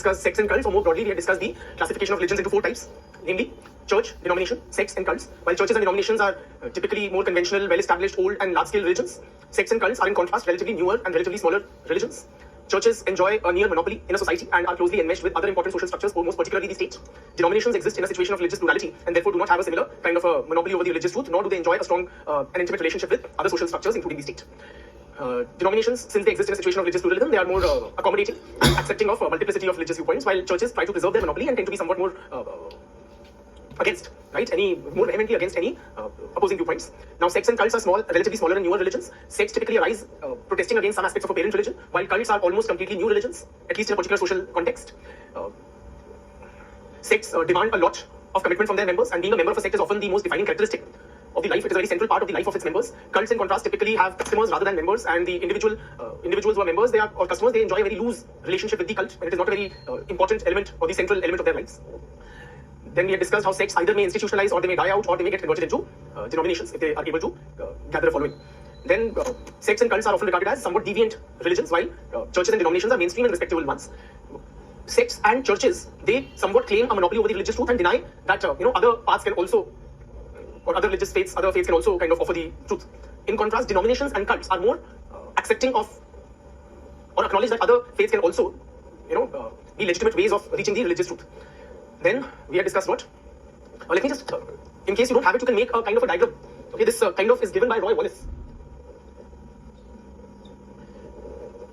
discuss sects and cults, or more broadly, we had discussed the classification of religions into four types, namely church, denomination, sects, and cults. While churches and denominations are typically more conventional, well-established, old and large-scale religions, sects and cults are in contrast relatively newer and relatively smaller religions. Churches enjoy a near monopoly in a society and are closely enmeshed with other important social structures, most particularly the state. Denominations exist in a situation of religious plurality and therefore do not have a similar kind of a monopoly over the religious truth, nor do they enjoy a strong and intimate relationship with other social structures, including the state. Denominations, since they exist in a situation of religious pluralism, they are more accommodating and accepting of multiplicity of religious viewpoints, while churches try to preserve their monopoly and tend to be somewhat more against, right? More vehemently against any opposing viewpoints. Now, sects and cults are relatively smaller and newer religions. Sects typically arise protesting against some aspects of a parent religion, while cults are almost completely new religions, at least in a particular social context. Sects demand a lot of commitment from their members, and being a member of a sect is often the most defining characteristic of the life. It is a very central part of the life of its members. Cults, in contrast, typically have customers rather than members, and the individuals who are members, or customers, they enjoy a very loose relationship with the cult, and it is not a very important element or the central element of their lives. Then we had discussed how sects either may institutionalize, or they may die out, or they may get converted into denominations if they are able to gather a following. Then sects and cults are often regarded as somewhat deviant religions, while churches and denominations are mainstream and respectable ones. Sects and churches, they somewhat claim a monopoly over the religious truth and deny that other paths can also, or other religious faiths, other faiths can also kind of offer the truth. In contrast, denominations and cults are more accepting of, or acknowledge that other faiths can also, be legitimate ways of reaching the religious truth. Then we had discussed what? Let me just, in case you don't have it, you can make a kind of a diagram. Okay, this kind of is given by Roy Wallace.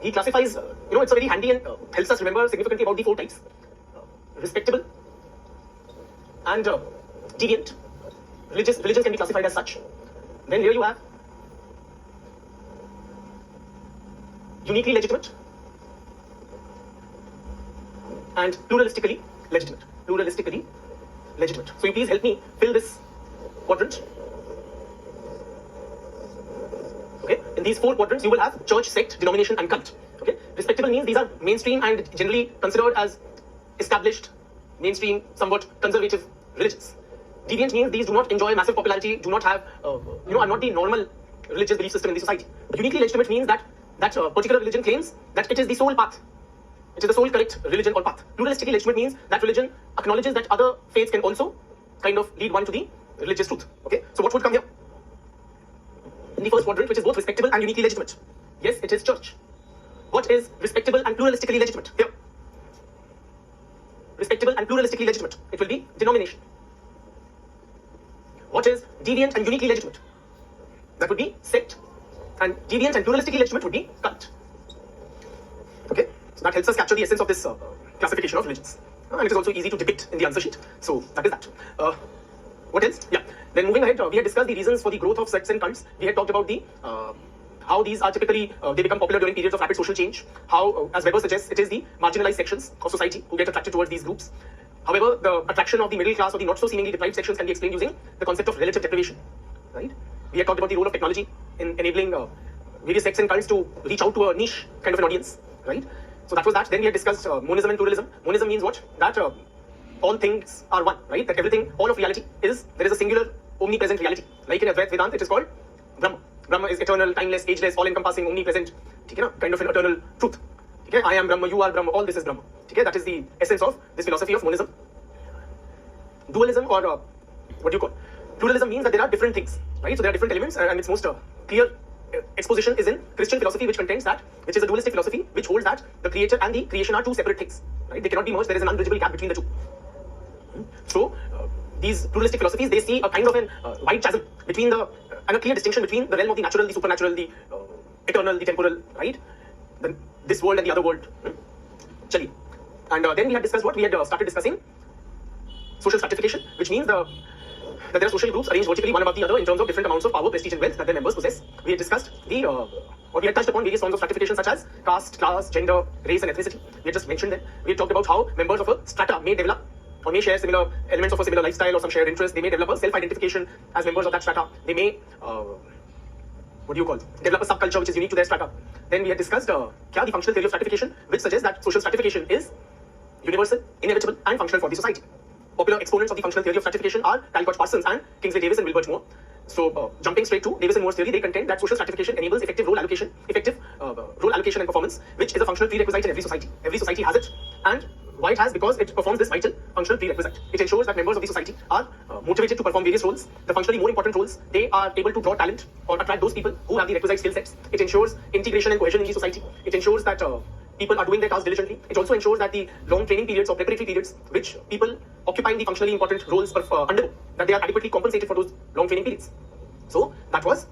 He classifies, it's a very handy and helps us remember significantly about the four types. Respectable and deviant. Religions can be classified as such. Then here you have uniquely legitimate and pluralistically legitimate. Pluralistically legitimate. So you please help me fill this quadrant. Okay, in these four quadrants you will have church, sect, denomination, and cult. Okay, respectable means these are mainstream and generally considered as established, mainstream, somewhat conservative religions. Deviant means these do not enjoy massive popularity, do not have, are not the normal religious belief system in the society. Uniquely legitimate means that particular religion claims that it is the sole path. It is the sole correct religion or path. Pluralistically legitimate means that religion acknowledges that other faiths can also kind of lead one to the religious truth. Okay, so what would come here? In the first quadrant, which is both respectable and uniquely legitimate. Yes, it is church. What is respectable and pluralistically legitimate? Here. Respectable and pluralistically legitimate. It will be denomination. What is deviant and uniquely legitimate? That would be sect. And deviant and pluralistically legitimate would be cult. Okay, so that helps us capture the essence of this classification of religions. And it is also easy to depict in the answer sheet. So that is that. What else? Yeah. Then moving ahead, we had discussed the reasons for the growth of sects and cults. We had talked about the how these are typically, they become popular during periods of rapid social change. How, as Weber suggests, it is the marginalized sections of society who get attracted towards these groups. However, the attraction of the middle class or the not so seemingly deprived sections can be explained using the concept of relative deprivation. Right? We had talked about the role of technology in enabling various sects and cults to reach out to a niche kind of an audience. Right? So that was that. Then we had discussed monism and pluralism. Monism means what? That all things are one. Right? That everything, all of reality there is a singular, omnipresent reality. Like in Advaita Vedanta, it is called Brahma. Brahma is eternal, timeless, ageless, all-encompassing, omnipresent. Kind of an eternal truth. Okay? I am Brahma, you are Brahma, all this is Brahma. Okay? That is the essence of this philosophy of monism. Dualism, or what do you call? Pluralism means that there are different things, right? So there are different elements, and its most clear exposition is in Christian philosophy, which contends that, which is a dualistic philosophy, which holds that the creator and the creation are two separate things, right? They cannot be merged. There is an unbridgeable gap between the two. So these pluralistic philosophies, they see a kind of an wide chasm between and a clear distinction between the realm of the natural, the supernatural, the eternal, the temporal, right? This world and the other world. Chali. And then we had discussed what? We had started discussing social stratification, which means that there are social groups arranged vertically one above the other in terms of different amounts of power, prestige, and wealth that their members possess. We had discussed we had touched upon various forms of stratification such as caste, class, gender, race, and ethnicity. We had just mentioned them. We had talked about how members of a strata may develop or may share similar elements of a similar lifestyle or some shared interest. They may develop a self-identification as members of that strata. They may, develop a subculture which is unique to their strata. Then we had discussed the functional theory of stratification, which suggests that social stratification is universal, inevitable, and functional for the society. Popular exponents of the functional theory of stratification are Talcott Parsons and Kingsley Davis and Wilbert Moore. So, jumping straight to Davis and Moore's theory, they contend that social stratification enables effective role allocation and performance, which is a functional prerequisite in every society. Every society has it, and Why it has? Because it performs this vital functional prerequisite. It ensures that members of the society are motivated to perform various roles. The functionally more important roles, they are able to draw talent or attract those people who have the requisite skill sets. It ensures integration and cohesion in the society. It ensures that people are doing their tasks diligently. It also ensures that the long training periods or preparatory periods which people occupying the functionally important roles undergo, that they are adequately compensated for those long training periods. So that was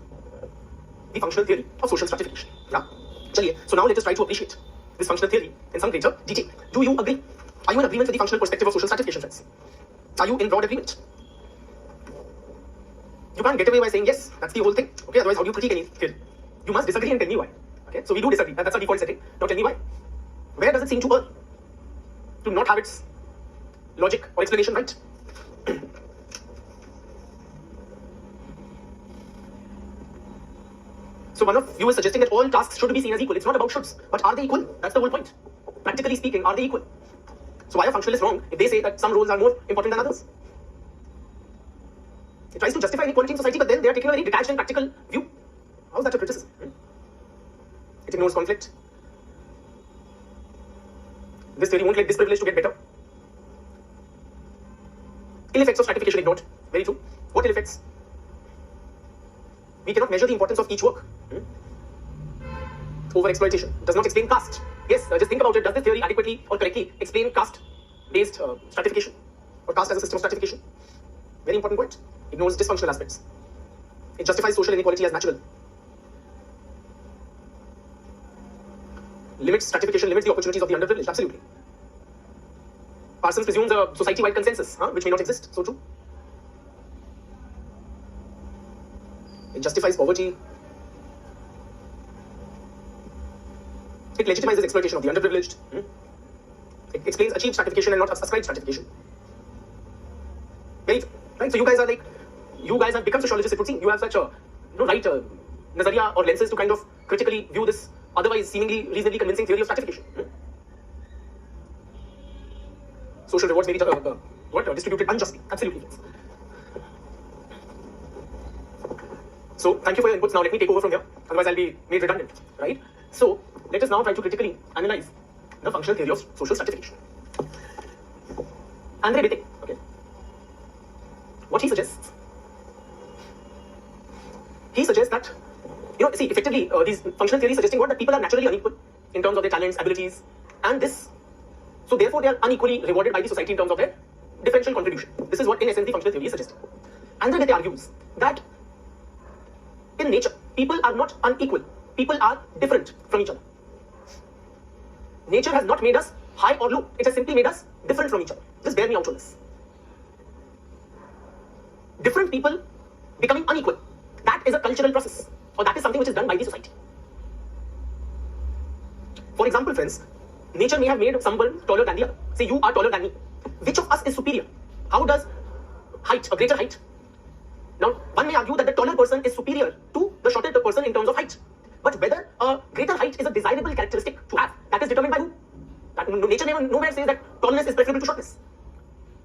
the functional theory of social stratification. Yeah? So now let us try to appreciate this functional theory in some greater detail. Do you agree? Are you in agreement with the functional perspective of social stratification, friends? Are you in broad agreement? You can't get away by saying yes, that's the whole thing. Okay, otherwise how do you critique any theory? You must disagree and tell me why. Okay, so we do disagree. That's our default setting. Now tell me why. Where does it seem to err? To not have its logic or explanation right? So one of you is suggesting that all tasks should be seen as equal. It's not about shoulds, but are they equal? That's the whole point. Practically speaking, are they equal? So why are functionalists wrong if they say that some roles are more important than others? It tries to justify inequality in society, but then they are taking a very detached and practical view. How is that a criticism? It ignores conflict. This theory won't let this privilege to get better. Ill effects of stratification ignored. Very true. What ill effects? We cannot measure the importance of each work. Overexploitation. Does not explain caste. Yes, just think about it. Does this theory adequately or correctly explain caste-based stratification or caste as a system of stratification? Very important point. Ignores dysfunctional aspects. It justifies social inequality as natural. Limits stratification, limits the opportunities of the underprivileged. Absolutely. Parsons presumes a society-wide consensus, which may not exist. So true. It justifies poverty. It legitimizes exploitation of the underprivileged. It explains achieved stratification and not ascribed stratification. Very true. Right? So you guys have become sociologists, it would seem. You have such a nazariya or lenses to kind of critically view this otherwise seemingly reasonably convincing theory of stratification. Social rewards may be distributed unjustly. Absolutely. So thank you for your inputs. Now let me take over from here. Otherwise I'll be made redundant. Right? So let us now try to critically analyze the functional theory of social stratification. Andre Bete, okay. What he suggests that, see, effectively, these functional theories suggesting what? That people are naturally unequal in terms of their talents, abilities, and this. So therefore, they are unequally rewarded by the society in terms of their differential contribution. This is what, in essence, the functional theory is suggesting. Andre Bete argues that in nature, people are not unequal. People are different from each other. Nature has not made us high or low. It has simply made us different from each other. Just bear me out on this. Different people becoming unequal. That is a cultural process. Or that is something which is done by the society. For example, friends, nature may have made someone taller than the other. Say you are taller than me. Which of us is superior? How does height, a greater height? Now, one may argue that the taller person is superior to the shorter person in terms of height. But whether a greater height is a desirable characteristic to have, that is determined by who? Nature nowhere says that tallness is preferable to shortness.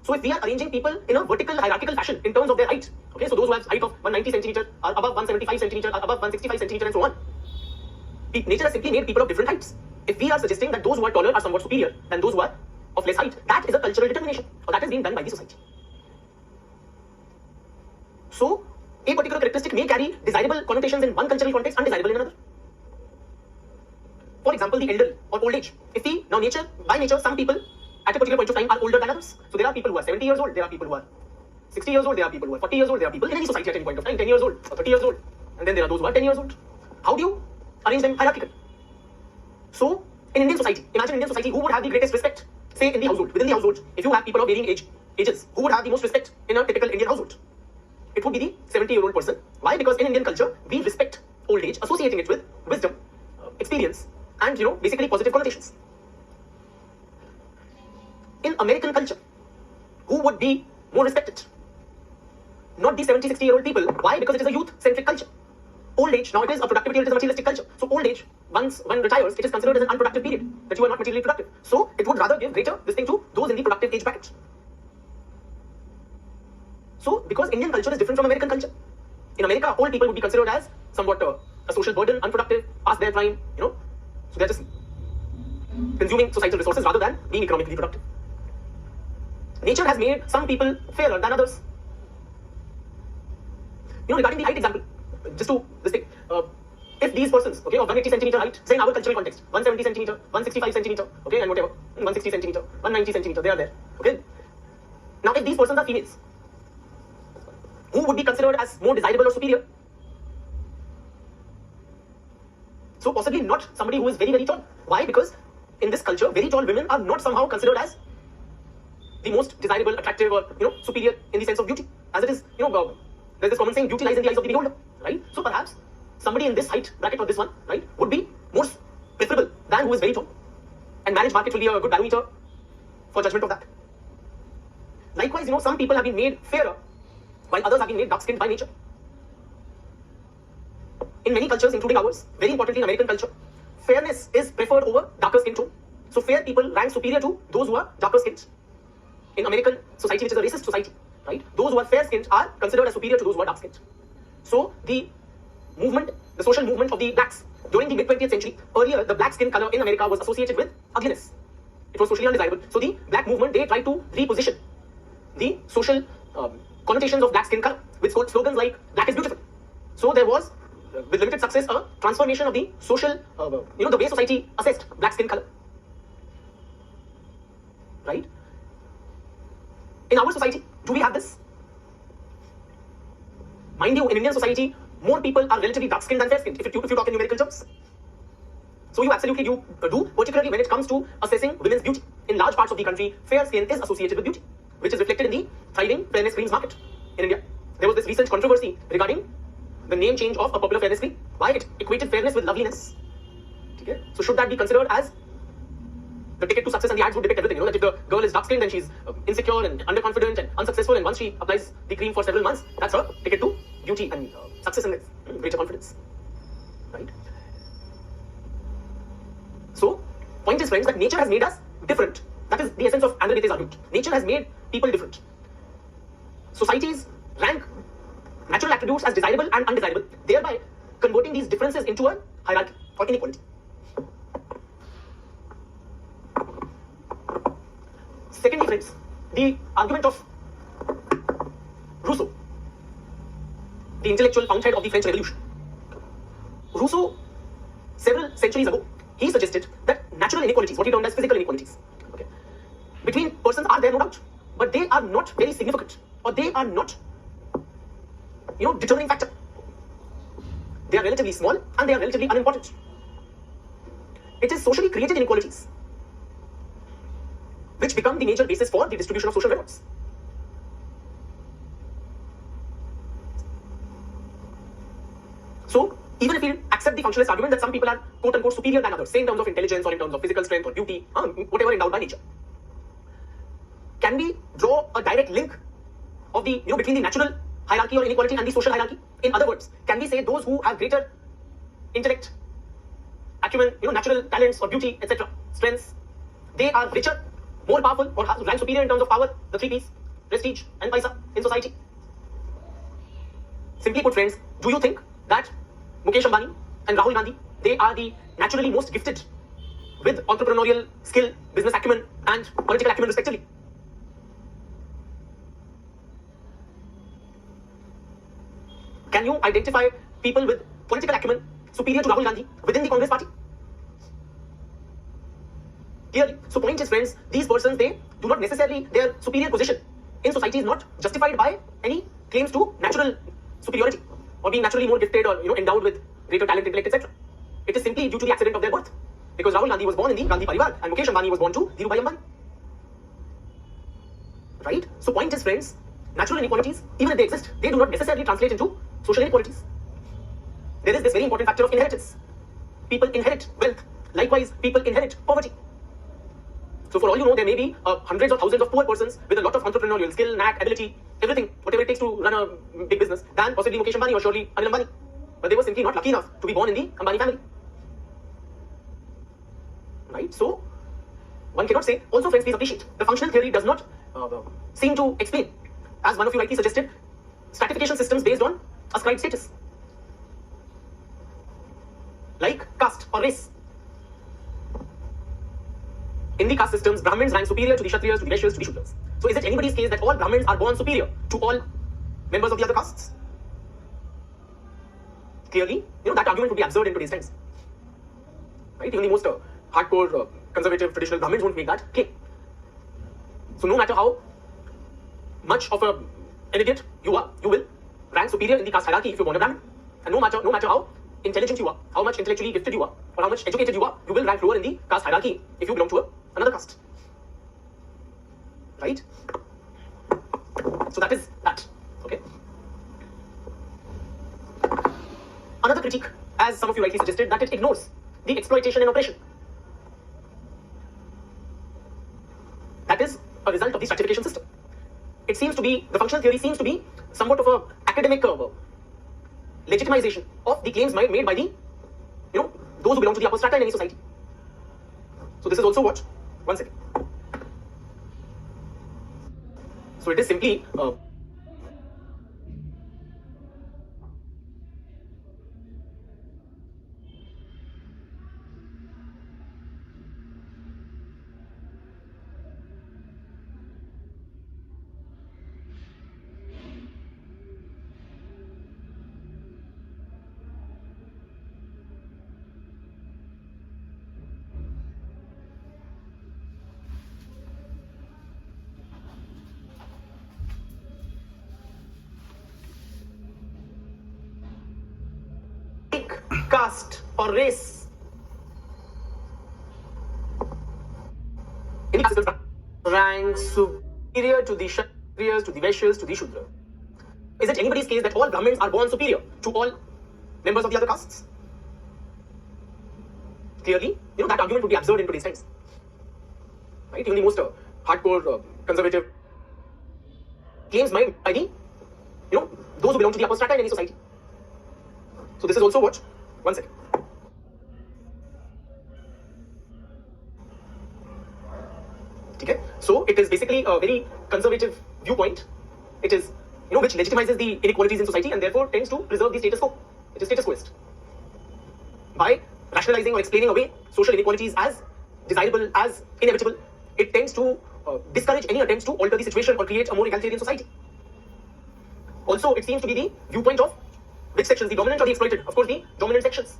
So if we are arranging people in a vertical hierarchical fashion in terms of their height, okay, so those who have height of 190 centimeter are above 175 centimeter, are above 165 centimeter, and so on. Nature has simply made people of different heights. If we are suggesting that those who are taller are somewhat superior than those who are of less height, that is a cultural determination, or that is being done by the society. So a particular characteristic may carry desirable connotations in one cultural context, undesirable in another. For example, the elderly or old age. By nature, some people at a particular point of time are older than others. So there are people who are 70 years old, there are people who are 60 years old, there are people who are 40 years old, there are people in any society at any point of time, 10 years old or 30 years old. And then there are those who are 10 years old. How do you arrange them hierarchically? So, in Indian society, imagine Indian society, who would have the greatest respect, say in the household, within the household, if you have people of varying ages, who would have the most respect in a typical Indian household? It would be the 70-year-old person. Why? Because in Indian culture, we respect old age, associating it with wisdom, experience, and basically positive connotations. In American culture, who would be more respected? Not the 70, 60-year-old people. Why? Because it is a youth-centric culture. Old age, now it is a productivity, it is a materialistic culture. So old age, once one retires, it is considered as an unproductive period, that you are not materially productive. So it would rather give greater this thing to those in the productive age bracket. So because Indian culture is different from American culture. In America, old people would be considered as somewhat a social burden, unproductive, past their prime, So they're just consuming societal resources rather than being economically productive. nature has made some people fairer than others. Regarding the height example, just to this thing, if these persons, okay, of 180 centimeter height, say in our cultural context, 170 centimeter, 165 centimeter, okay, and whatever, 160 centimeter, 190 centimeter, they are there, okay. Now, if these persons are females, who would be considered as more desirable or superior? So possibly not somebody who is very, very tall. Why? Because in this culture, very tall women are not somehow considered as the most desirable, attractive, or superior in the sense of beauty. As it is, there's this common saying, beauty lies in the eyes of the beholder, right? So perhaps somebody in this height bracket or this one, right, would be more preferable than who is very tall. And marriage market will be a good barometer for judgment of that. Likewise, some people have been made fairer, while others have been made dark-skinned by nature. In many cultures, including ours, very importantly in American culture, fairness is preferred over darker skin tone. So fair people rank superior to those who are darker skinned. In American society, which is a racist society, right, those who are fair skinned are considered as superior to those who are dark skinned. So the social movement of the blacks during the mid-20th century, earlier the black skin color in America was associated with ugliness. It was socially undesirable. So the black movement, they tried to reposition the social connotations of black skin color with slogans like black is beautiful. So there was, with limited success, a transformation of the social, the way society assessed black skin color. Right? In our society, do we have this? Mind you, in Indian society, more people are relatively dark-skinned than fair-skinned, if you talk in numerical terms. So you absolutely do, particularly when it comes to assessing women's beauty. In large parts of the country, fair skin is associated with beauty, which is reflected in the thriving fairness creams market in India. There was this recent controversy regarding the name change of a popular fairness cream. Why? It equated fairness with loveliness. Okay? So should that be considered as the ticket to success? And the ads would depict everything, that if the girl is dark-skinned, then she's insecure and underconfident and unsuccessful, and once she applies the cream for several months, that's her ticket to beauty and success and greater confidence. Right? So, point is, friends, that nature has made us different. That is the essence of Andrew Gate's argument. Nature has made people different. Societies rank natural attributes as desirable and undesirable, thereby converting these differences into a hierarchy or inequality. Secondly, friends, the argument of Rousseau, the intellectual fountainhead of the French Revolution. Rousseau, several centuries ago, he suggested that natural inequalities, what he termed as physical inequalities, okay, between persons are there, no doubt, but they are not very significant, or they are not, determining factor. They are relatively small and they are relatively unimportant. It is socially created inequalities which become the major basis for the distribution of social rewards. So, even if we accept the functionalist argument that some people are quote-unquote superior than others, say in terms of intelligence or in terms of physical strength or beauty, whatever endowed by nature, can we draw a direct link of the, between the natural hierarchy or inequality and the social hierarchy? In other words, can we say those who have greater intellect, acumen, natural talents or beauty, etc., strengths, they are richer, more powerful, or rank superior in terms of power, the three P's, prestige and paisa in society? Simply put, friends, do you think that Mukesh Ambani and Rahul Gandhi, they are the naturally most gifted with entrepreneurial skill, business acumen and political acumen respectively? Can you identify people with political acumen superior to Rahul Gandhi within the Congress party? Clearly. So point is, friends, these persons, they do not necessarily, their superior position in society is not justified by any claims to natural superiority or being naturally more gifted or endowed with greater talent, intellect, etc. It is simply due to the accident of their birth, because Rahul Gandhi was born in the Gandhi Parivar and Mukesh Ambani was born to Dhirubhai Ambani. Right? So point is, friends, natural inequalities, even if they exist, they do not necessarily translate into social inequalities. There is this very important factor of inheritance. People inherit wealth. Likewise, people inherit poverty. So for all you know, there may be hundreds or thousands of poor persons with a lot of entrepreneurial skill, knack, ability, everything, whatever it takes to run a big business, than possibly Mukesh Ambani or surely Anil Ambani. But they were simply not lucky enough to be born in the Ambani family. Right? So, one cannot say. Also, friends, please appreciate, the functional theory does not seem to explain, as one of you rightly suggested, stratification systems based on ascribed status, like caste or race. In the caste systems, Brahmins rank superior to the Kshatriyas, to the Vaishyas, to the Shudras. So is it anybody's case that all Brahmins are born superior to all members of the other castes? Clearly, that argument would be absurd in today's times. Right? Even the most hardcore, conservative, traditional Brahmins won't make that claim. So no matter how much of an idiot you are, you will rank superior in the caste hierarchy if you're born a Brahmin. And no matter how intelligent you are, how much intellectually gifted you are, or how much educated you are, you will rank lower in the caste hierarchy if you belong to another caste. Right? So that is that. Okay. Another critique, as some of you rightly suggested, that it ignores the exploitation and oppression. That is a result of the stratification system. It seems to be, the functional theory seems to be somewhat of a academic legitimization of the claims made by the, those who belong to the upper strata in any society. So this is also what? One second. So it is simply caste or race. Any classical rank superior to the Kshatriyas, to the Vaishyas, to the Shudras. Is it anybody's case that all Brahmins are born superior to all members of the other castes? Clearly, that argument would be absurd in today's times. Right? Even the most hardcore, conservative claims made by the, those who belong to the upper strata in any society. So this is also what? One second. Okay. So it is basically a very conservative viewpoint. It is, which legitimizes the inequalities in society and therefore tends to preserve the status quo. It is status quoist. By rationalizing or explaining away social inequalities as desirable, as inevitable, it tends to discourage any attempts to alter the situation or create a more egalitarian society. Also, it seems to be the viewpoint of which sections, the dominant or the exploited? Of course, the dominant sections.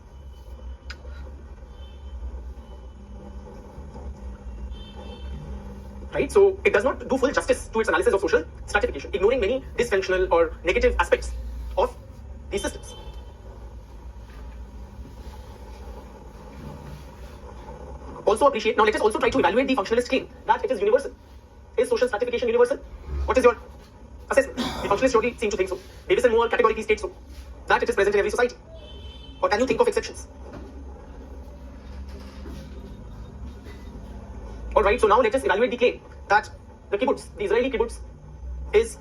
Right? So it does not do full justice to its analysis of social stratification, ignoring many dysfunctional or negative aspects of these systems. Also appreciate, now let us also try to evaluate the functionalist claim that it is universal. Is social stratification universal? What is your assessment? The functionalists surely seem to think so. Davis and Moore categorically state so, that it is present in every society. Or can you think of exceptions? Alright, so now let us evaluate the claim that the kibbutz, the Israeli kibbutz, is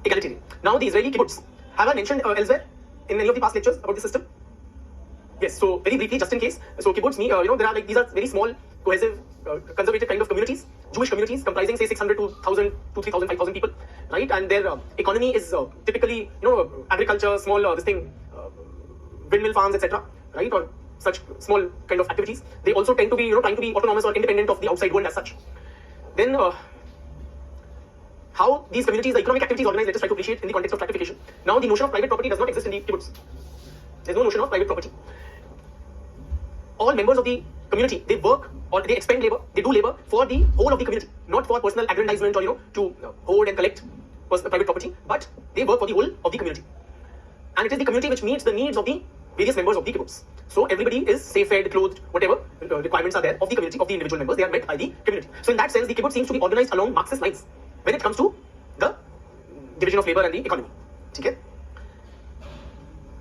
egalitarian. Now the Israeli kibbutz, have I mentioned elsewhere in any of the past lectures about the system? Yes, so very briefly, just in case. So kibbutz mean, there are like, these are very small, cohesive, conservative kind of communities, Jewish communities comprising say 600 to 1,000 to 3,000, 5,000 people, right? And their economy is typically, agriculture, small, windmill farms, etc., right? Or such small kind of activities. They also tend to be, trying to be autonomous or independent of the outside world as such. Then, how these communities, the economic activities organized, let us try to appreciate in the context of stratification. Now, the notion of private property does not exist in the kibbutz. There's no notion of private property. All members of the community, they work or they expend labor, they do labor for the whole of the community, not for personal aggrandizement or, to hoard and collect private property, but they work for the whole of the community. And it is the community which meets the needs of the various members of the kibbutz. So everybody is safe, fed, clothed, whatever requirements are there of the community, of the individual members, they are met by the community. So in that sense, the kibbutz seems to be organized along Marxist lines when it comes to the division of labor and the economy. Okay?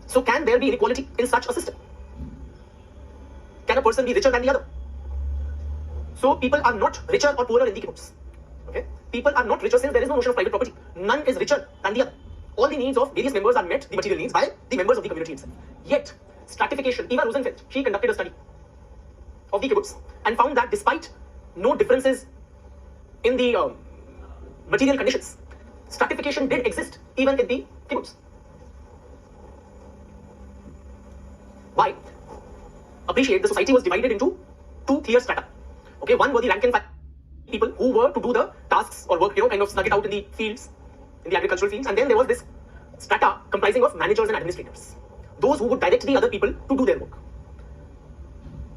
So can there be inequality in such a system? Can a person be richer than the other? So people are not richer or poorer in the kibbutz. Okay? People are not richer since there is no notion of private property. None is richer than the other. All the needs of various members are met, the material needs, by the members of the community itself. Yet, stratification, Eva Rosenfeld, she conducted a study of the kibbutz and found that despite no differences in the material conditions, stratification did exist even in the kibbutz. Why? Appreciate the society was divided into two clear strata. Okay, one were the rank and file people who were to do the tasks or work, kind of slug it out in the fields, in the agricultural fields. And then there was this strata comprising of managers and administrators, those who would direct the other people to do their work.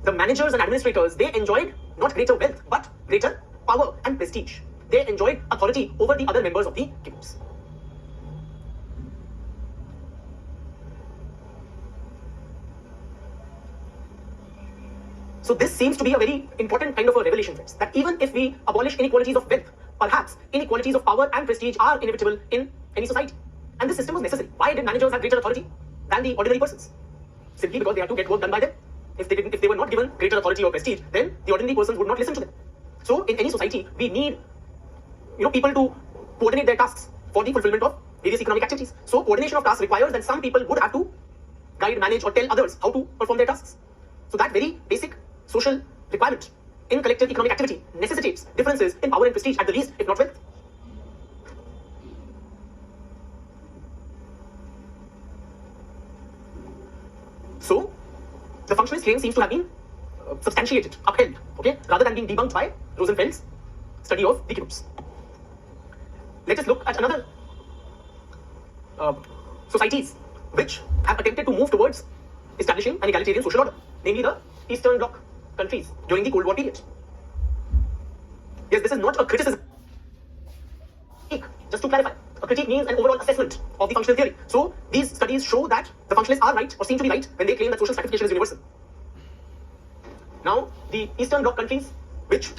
The managers and administrators, they enjoyed not greater wealth, but greater power and prestige. They enjoyed authority over the other members of the kingdoms. So this seems to be a very important kind of a revelation, friends, that even if we abolish inequalities of wealth, perhaps inequalities of power and prestige are inevitable in any society. And this system was necessary. Why did managers have greater authority than the ordinary persons? Simply because they had to get work done by them. If they were not given greater authority or prestige, then the ordinary persons would not listen to them. So in any society, we need people to coordinate their tasks for the fulfillment of various economic activities. So coordination of tasks requires that some people would have to guide, manage, or tell others how to perform their tasks. So that very basic social requirement in collective economic activity necessitates differences in power and prestige at the least, if not wealth. So the functionalist claim seems to have been substantiated, upheld, okay, rather than being debunked by Rosenfeld's study of the kingdoms. Let us look at another societies which have attempted to move towards establishing an egalitarian social order, namely the Eastern Bloc countries during the Cold War period. Yes, this is not a criticism. Just to clarify, a critique means an overall assessment of the functional theory. So these studies show that the functionalists are right, or seem to be right, when they claim that social stratification is universal. Now, the Eastern Bloc countries, which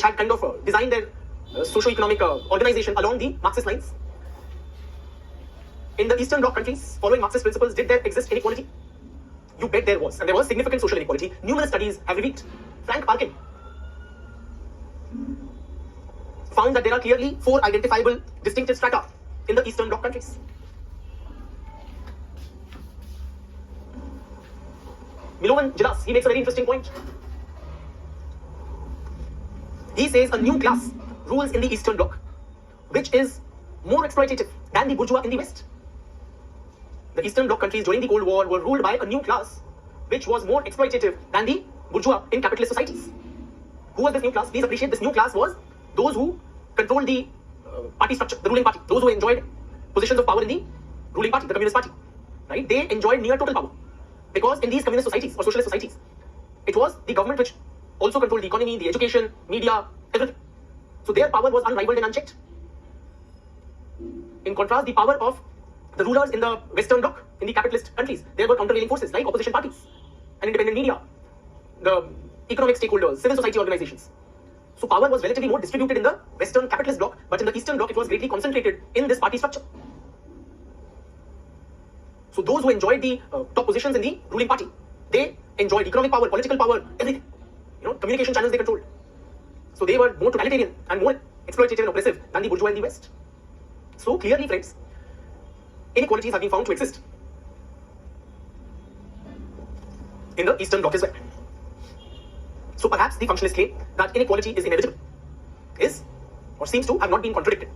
had kind of designed their socio-economic organization along the Marxist lines, in the Eastern Bloc countries, following Marxist principles, did there exist inequality? You bet there was, and there was significant social inequality. Numerous studies have revealed. Frank Parkin found that there are clearly 4 identifiable distinctive strata in the Eastern Bloc countries. Milovan Jilas, he makes a very interesting point. He says a new class rules in the Eastern Bloc, which is more exploitative than the bourgeois in the West. The Eastern Bloc countries during the Cold War were ruled by a new class which was more exploitative than the bourgeois in capitalist societies. Who was this new class? Please appreciate, this new class was those who controlled the party structure, the ruling party, those who enjoyed positions of power in the ruling party, the Communist Party. Right? They enjoyed near total power. Because in these communist societies or socialist societies, it was the government which also controlled the economy, the education, media, everything. So their power was unrivaled and unchecked. In contrast, the power of the rulers in the Western Bloc, in the capitalist countries, there were countervailing forces like opposition parties and independent media, the economic stakeholders, civil society organizations. So power was relatively more distributed in the Western capitalist bloc, but in the Eastern Bloc it was greatly concentrated in this party structure. So those who enjoyed the top positions in the ruling party, they enjoyed economic power, political power, everything. Communication channels they controlled. So they were more totalitarian and more exploitative and oppressive than the bourgeois in the West. So clearly, friends, inequalities have been found to exist in the Eastern Bloc as well. So perhaps the functionalist claim that inequality is inevitable is, or seems to have not been contradicted.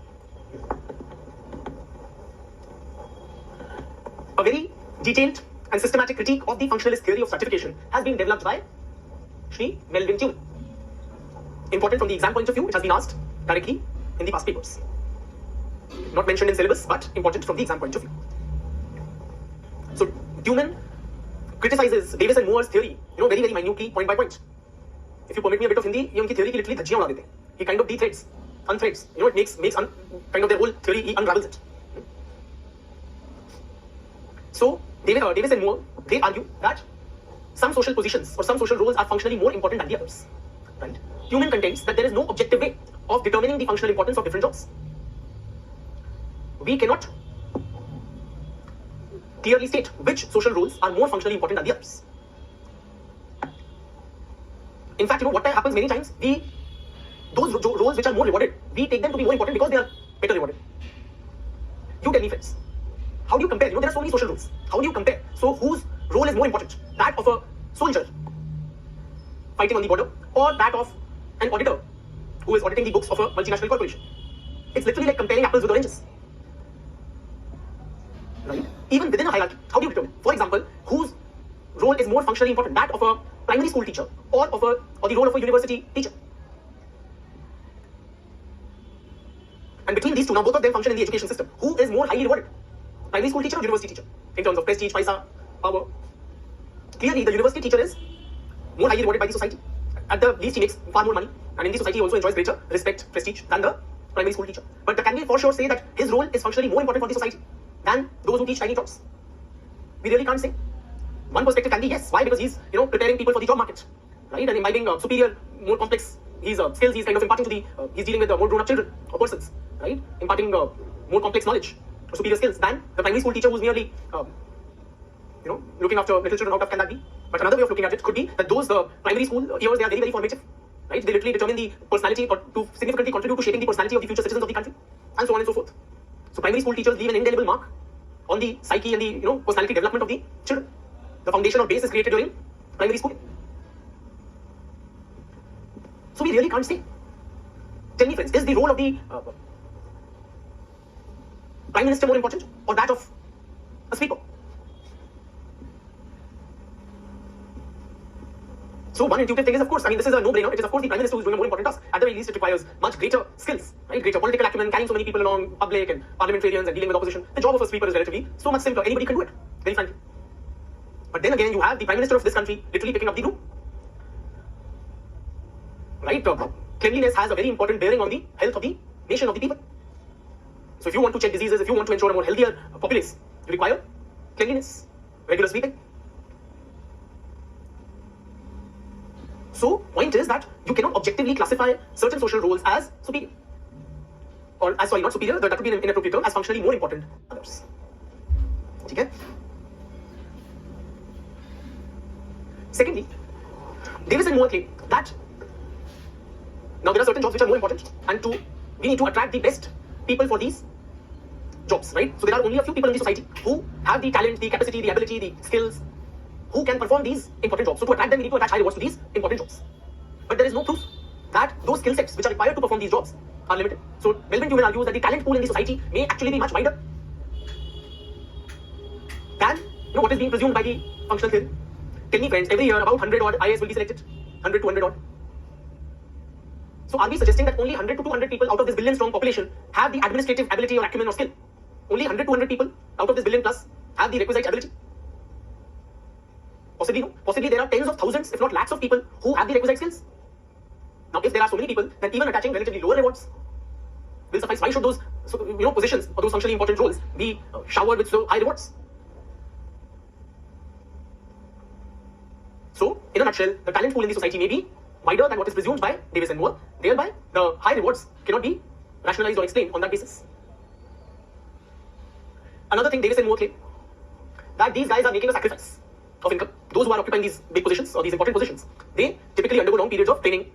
A very detailed and systematic critique of the functionalist theory of stratification has been developed by Sri Melvin Tune. Important from the exam point of view, it has been asked directly in the past papers. Not mentioned in syllabus, but important from the exam point of view. So Tuman criticizes Davis and Moore's theory, very, very minutely, point by point. If you permit me a bit of Hindi, ये उनकी theory की literally धज्जियां उड़ा देते हैं. He kind of de-threads, unthreads. It makes kind of their whole theory, he unravels it. So Davis and Moore, they argue that some social positions or some social roles are functionally more important than the others. Right? Tuman contends that there is no objective way of determining the functional importance of different jobs. We cannot clearly state which social roles are more functionally important than the others. In fact, what happens many times, those roles which are more rewarded, we take them to be more important because they are better rewarded. You tell me, friends, how do you compare? There are so many social roles. How do you compare? So whose role is more important? That of a soldier fighting on the border, or that of an auditor who is auditing the books of a multinational corporation? It's literally like comparing apples with oranges. Right? Even within a hierarchy, how do you determine? For example, whose role is more functionally important? That of a primary school teacher or the role of a university teacher? And between these two, now both of them function in the education system. Who is more highly rewarded? Primary school teacher or university teacher? In terms of prestige, paisa, power. Clearly, the university teacher is more highly rewarded by the society. At the least, he makes far more money. And in the society, he also enjoys greater respect, prestige than the primary school teacher. But can we for sure say that his role is functionally more important for the society than those who teach tiny jobs? We really can't say. One perspective can be yes. Why? Because he's preparing people for the job market, right? And imbibing superior, more complex skills. He's kind of imparting to the he's dealing with more grown-up children or persons, right? Imparting more complex knowledge or superior skills than the primary school teacher who's merely looking after little children. How tough can that be? But another way of looking at it could be that those primary school years, they are very, very formative, right? They literally determine the personality or to significantly contribute to shaping the personality of the future citizens of the country, and so on and so forth. So primary school teachers leave an indelible mark on the psyche and the personality development of the children. The foundation or base is created during primary school. So we really can't say. Tell me, friends, is the role of the Prime Minister more important or that of a speaker? So one intuitive thing is, of course, this is a no-brainer. It is, of course, the Prime Minister who is doing a more important task. At the very least, it requires much greater skills, right? Greater political acumen, carrying so many people along, public and parliamentarians, and dealing with opposition. The job of a speaker is relatively so much simpler. Anybody can do it, very frankly. But then again, you have the Prime Minister of this country literally picking up the broom, right? Cleanliness has a very important bearing on the health of the nation, of the people. So if you want to check diseases, if you want to ensure a more healthier populace, you require cleanliness, regular sweeping. So, point is that you cannot objectively classify certain social roles as superior. Or, as sorry, not superior, that would be an inappropriate term, as functionally more important than others. Okay? Secondly, Davis and Moore claim that now there are certain jobs which are more important, and we need to attract the best people for these jobs, right? So there are only a few people in the society who have the talent, the capacity, the ability, the skills, who can perform these important jobs. So to attract them, we need to attach high rewards to these important jobs. But there is no proof that those skill sets which are required to perform these jobs are limited. So Melvin Tubin argues that the talent pool in the society may actually be much wider than what is being presumed by the functional theory. Tell me, friends, every year about 100 odd IAS will be selected, 100 to 100 odd. So are we suggesting that only 100 to 200 people out of this billion strong population have the administrative ability or acumen or skill? Only 100 to 200 people out of this billion plus have the requisite ability? Possibly no. Possibly there are tens of thousands, if not lakhs of people who have the requisite skills. Now, if there are so many people, then even attaching relatively lower rewards will suffice. Why should those positions or those functionally important roles be showered with so high rewards? So, in a nutshell, the talent pool in the society may be wider than what is presumed by Davis and Moore. Thereby, the high rewards cannot be rationalized or explained on that basis. Another thing Davis and Moore claim, that these guys are making a sacrifice of income. Those who are occupying these big positions or these important positions, they typically undergo long periods of training,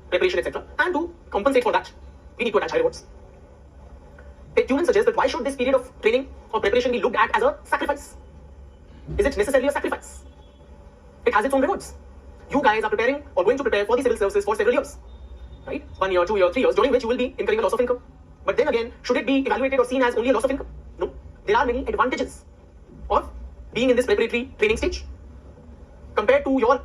preparation, etc. And to compensate for that, we need to attach high rewards. Tubin suggests that why should this period of training or preparation be looked at as a sacrifice? Is it necessarily a sacrifice? It has its own rewards. You guys are preparing or going to prepare for the civil services for several years, right? 1 year, 2 years, 3 years, during which you will be incurring a loss of income. But then again, should it be evaluated or seen as only a loss of income? No. There are many advantages of being in this preparatory training stage compared to your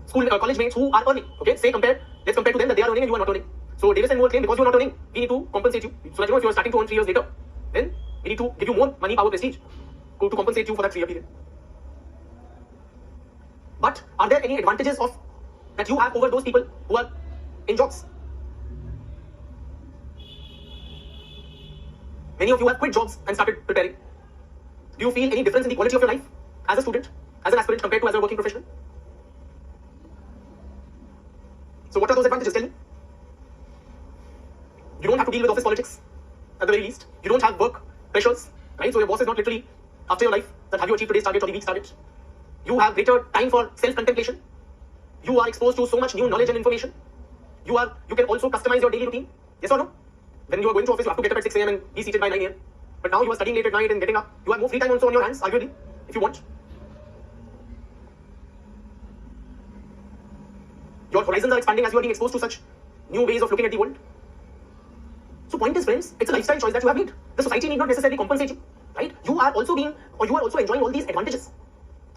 school college mates who are earning. Okay, let's compare to them that they are earning and you are not earning. So Davis and Moore claim because you are not earning, we need to compensate you. So that if you are starting to earn 3 years later, then we need to give you more money, power, prestige to compensate you for that 3 year period. But are there any advantages that you have over those people who are in jobs? Many of you have quit jobs and started preparing. Do you feel any difference in the quality of your life as a student, as an aspirant compared to as a working professional? So what are those advantages? Tell me. You don't have to deal with office politics at the very least. You don't have work pressures, right? So your boss is not literally after your life that have you achieved today's target or the week's target. You have greater time for self-contemplation. You are exposed to so much new knowledge and information. You can also customize your daily routine. Yes or no? When you are going to office, you have to get up at 6 a.m. and be seated by 9 a.m. But now you are studying late at night and getting up. You have more free time also on your hands, arguably, if you want. Your horizons are expanding as you are being exposed to such new ways of looking at the world. So point is, friends, it's a lifestyle choice that you have made. The society need not necessarily compensate you, right? You are also enjoying all these advantages.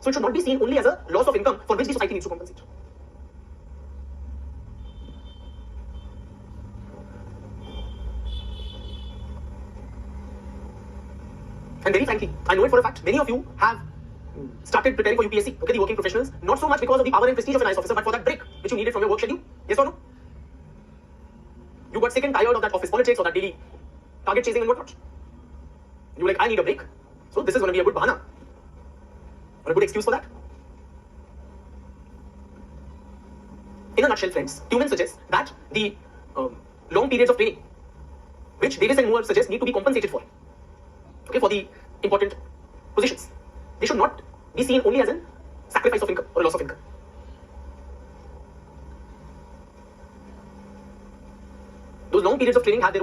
So it should not be seen only as a loss of income for which the society needs to compensate. And very frankly, I know it for a fact, many of you have started preparing for UPSC, okay, the working professionals, not so much because of the power and prestige of an IS officer, but for that break which you needed from your work schedule. Yes or no? You got sick and tired of that office politics or that daily target chasing and whatnot. You were like, I need a break. So this is going to be a good bahana or a good excuse for that. In a nutshell, friends, Tuman suggests that the long periods of training, which Davis and Moore suggest need to be compensated for, okay, for the important positions, they should not be seen only as a sacrifice of income or a loss of income. Those long periods of training have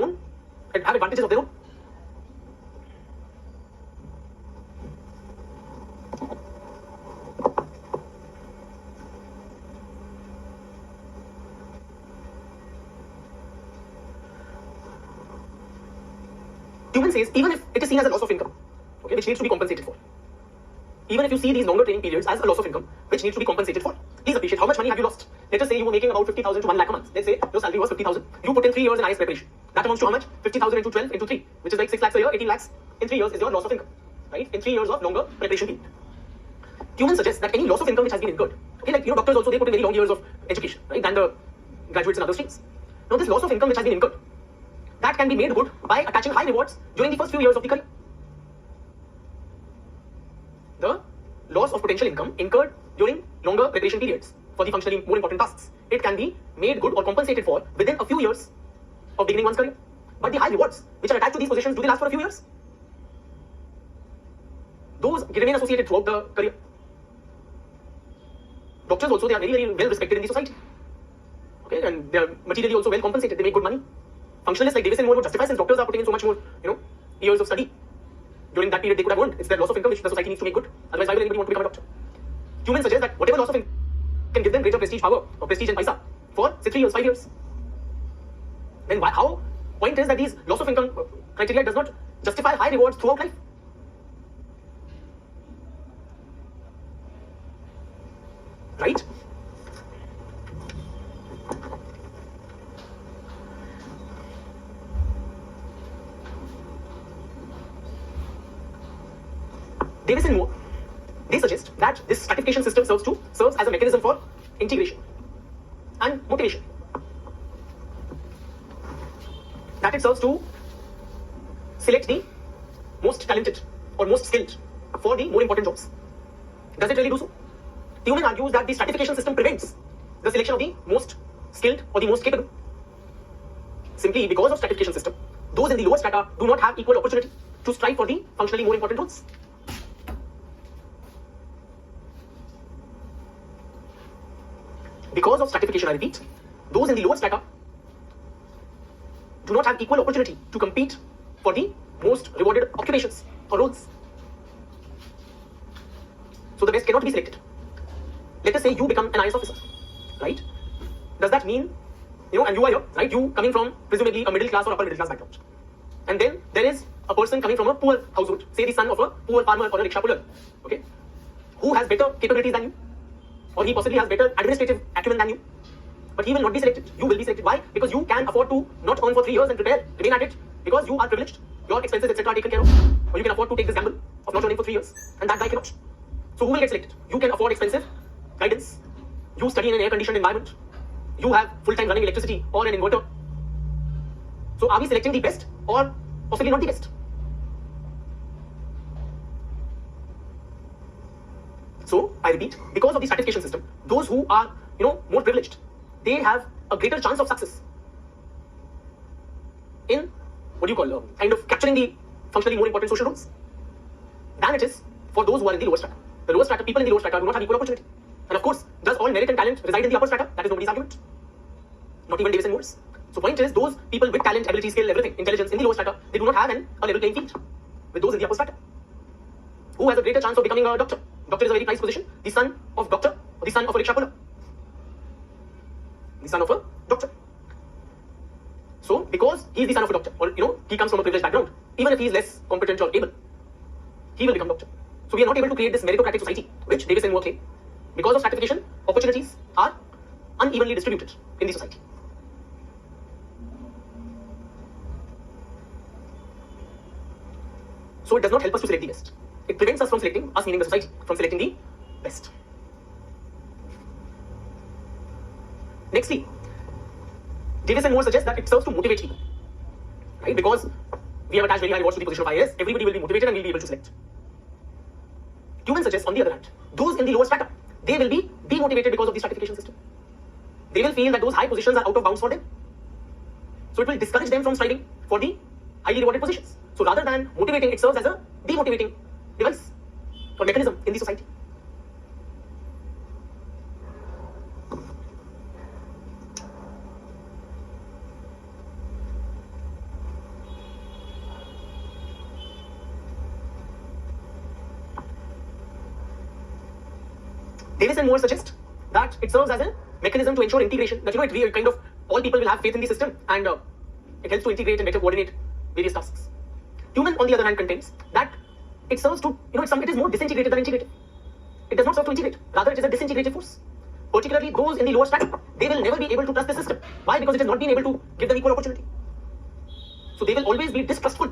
advantages of their own. Tuman says even if it is seen as a loss of income, okay, which needs to be compensated for. Even if you see these longer training periods as a loss of income, which needs to be compensated for, please appreciate how much money have you lost. Let us say you were making about 50,000 to 1 lakh a month. Let's say your salary was 50,000. You put in 3 years in IS preparation. That amounts to how much? 50,000 into 12 into 3, which is like 6 lakhs a year, 18 lakhs in 3 years is your loss of income, right? In 3 years of longer preparation period. Tuman suggests that any loss of income which has been incurred, okay, like doctors also, they put in very long years of education, right, than the graduates in other streams. Now this loss of income which has been incurred, that can be made good by attaching high rewards during the first few years of the career. The loss of potential income incurred during longer preparation periods for the functionally more important tasks, it can be made good or compensated for within a few years of beginning one's career. But the high rewards which are attached to these positions, do they last for a few years? Those remain associated throughout the career. Doctors also, they are very, very well respected in the society, okay, and they are materially also well compensated. They make good money. Functionalists like Davis and Moore would justify, since doctors are putting in so much more, years of study during that period they could have earned. It's their loss of income which the society needs to make good. Otherwise, why will anybody want to become a doctor? Tuman suggests that whatever loss of income can give them greater prestige, power, or prestige and paisa for say 3 years, 5 years. Then how? Point is that these loss of income criteria does not justify high rewards throughout life. Right? Davis and Moore, they suggest that this stratification system serves as a mechanism for integration and motivation. That it serves to select the most talented or most skilled for the more important jobs. Does it really do so? Tuman argues that the stratification system prevents the selection of the most skilled or the most capable. Simply because of stratification system, those in the lower strata do not have equal opportunity to strive for the functionally more important roles. Because of stratification, I repeat, those in the lower strata do not have equal opportunity to compete for the most rewarded occupations or roles. So the best cannot be selected. Let us say you become an IS officer, right? Does that mean, and you are here, right? You coming from presumably a middle class or upper middle class background. And then there is a person coming from a poor household, say the son of a poor farmer or a rickshaw puller, okay, who has better capabilities than you, or he possibly has better administrative acumen than you, but he will not be selected. You will be selected. Why? Because you can afford to not earn for 3 years and prepare, remain at it, because you are privileged, your expenses, etc. are taken care of, or you can afford to take this gamble of not earning for 3 years, and that guy cannot. So who will get selected? You can afford expensive guidance, you study in an air-conditioned environment, you have full-time running electricity or an inverter. So are we selecting the best or possibly not the best? So I repeat, because of the stratification system, those who are more privileged, they have a greater chance of success in kind of capturing the functionally more important social roles than it is for those who are in the lower strata. The lower strata, people in the lower strata do not have equal opportunity. And of course, does all merit and talent reside in the upper strata? That is nobody's argument. Not even Davis and Moore's. So point is, those people with talent, ability, skill, everything, intelligence in the lower strata, they do not have a level playing field with those in the upper strata. Who has a greater chance of becoming a doctor? Doctor is a very prized position. The son of doctor or the son of a rickshaw puller? The son of a doctor. So because he is the son of a doctor, or he comes from a privileged background, even if he is less competent or able, he will become doctor. So we are not able to create this meritocratic society, which Davis and Moore claim. Because of stratification, opportunities are unevenly distributed in the society. So it does not help us to select the best. It prevents us from selecting, us meaning the society, from selecting the best. Nextly, Davis and Moore suggest that it serves to motivate people, right? Because we have attached very high rewards to the position of IAS, everybody will be motivated and will be able to select. Tuman suggests, on the other hand, those in the lower strata, they will be demotivated because of the stratification system. They will feel that those high positions are out of bounds for them. So it will discourage them from striving for the highly rewarded positions. So rather than motivating, it serves as a demotivating device or mechanism in the society. Davis and Moore suggest that it serves as a mechanism to ensure integration. That it kind of all people will have faith in the system and it helps to integrate and better coordinate various tasks. Tuman, on the other hand, contends that it serves to it is more disintegrated than integrated. It does not serve to integrate. Rather, it is a disintegrative force. Particularly those in the lower strata, they will never be able to trust the system. Why? Because it has not been able to give them equal opportunity. So they will always be distrustful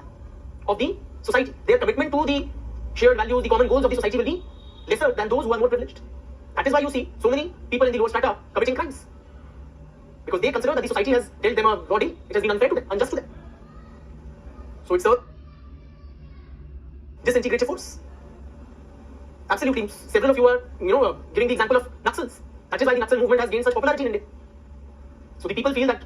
of the society. Their commitment to the shared values, the common goals of the society will be lesser than those who are more privileged. That is why you see so many people in the lower strata committing crimes. Because they consider that the society has dealt them a raw deal. It has been unfair to them, unjust to them. So it's a disintegrative force. Absolutely. Several of you are, giving the example of Naxals. That is why the Naxal movement has gained such popularity in India. So the people feel that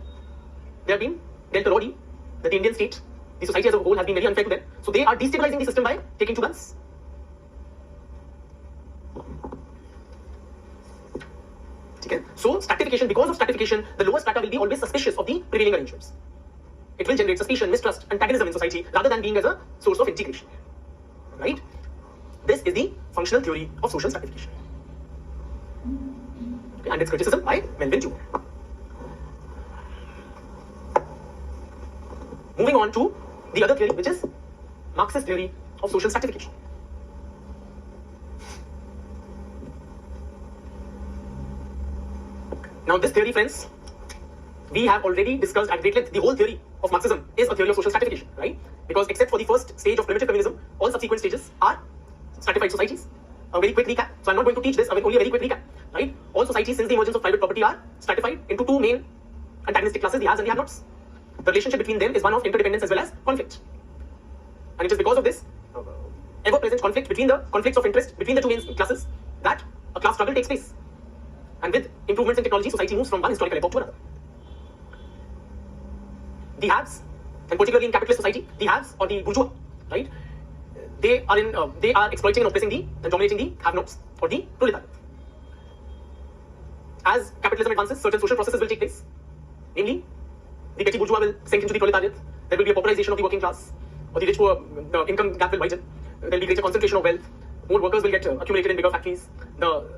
they have been dealt a raw deal, that the Indian state, the society as a whole has been very unfair to them. So they are destabilizing the system by taking to guns. Okay? So stratification, because of stratification, the lower strata will be always suspicious of the prevailing arrangements. It will generate suspicion, mistrust, antagonism in society rather than being as a source of integration. Right? This is the functional theory of social stratification. Okay, and its criticism by Melvin Jr. Moving on to the other theory, which is Marxist theory of social stratification. Now this theory, friends, we have already discussed at great length. The whole theory of Marxism is a theory of social stratification, right? Because except for the first stage of primitive communism, all subsequent stages are stratified societies. A very quick recap. So I'm not going to teach this, only a very quick recap, right? All societies since the emergence of private property are stratified into two main antagonistic classes, the haves and the have-nots. The relationship between them is one of interdependence as well as conflict. And it is because of this ever-present conflict between the conflicts of interest between the two main classes that a class struggle takes place. And with improvements in technology, society moves from one historical epoch to another. The haves, and particularly in capitalist society, the haves or the bourgeois, right? They are exploiting and oppressing and dominating the have-nots or the proletariat. As capitalism advances, certain social processes will take place. Namely, the petty bourgeois will sink into the proletariat. There will be a pauperization of the working class, or the rich-poor income gap will widen. There will be greater concentration of wealth. More workers will get accumulated in bigger factories. The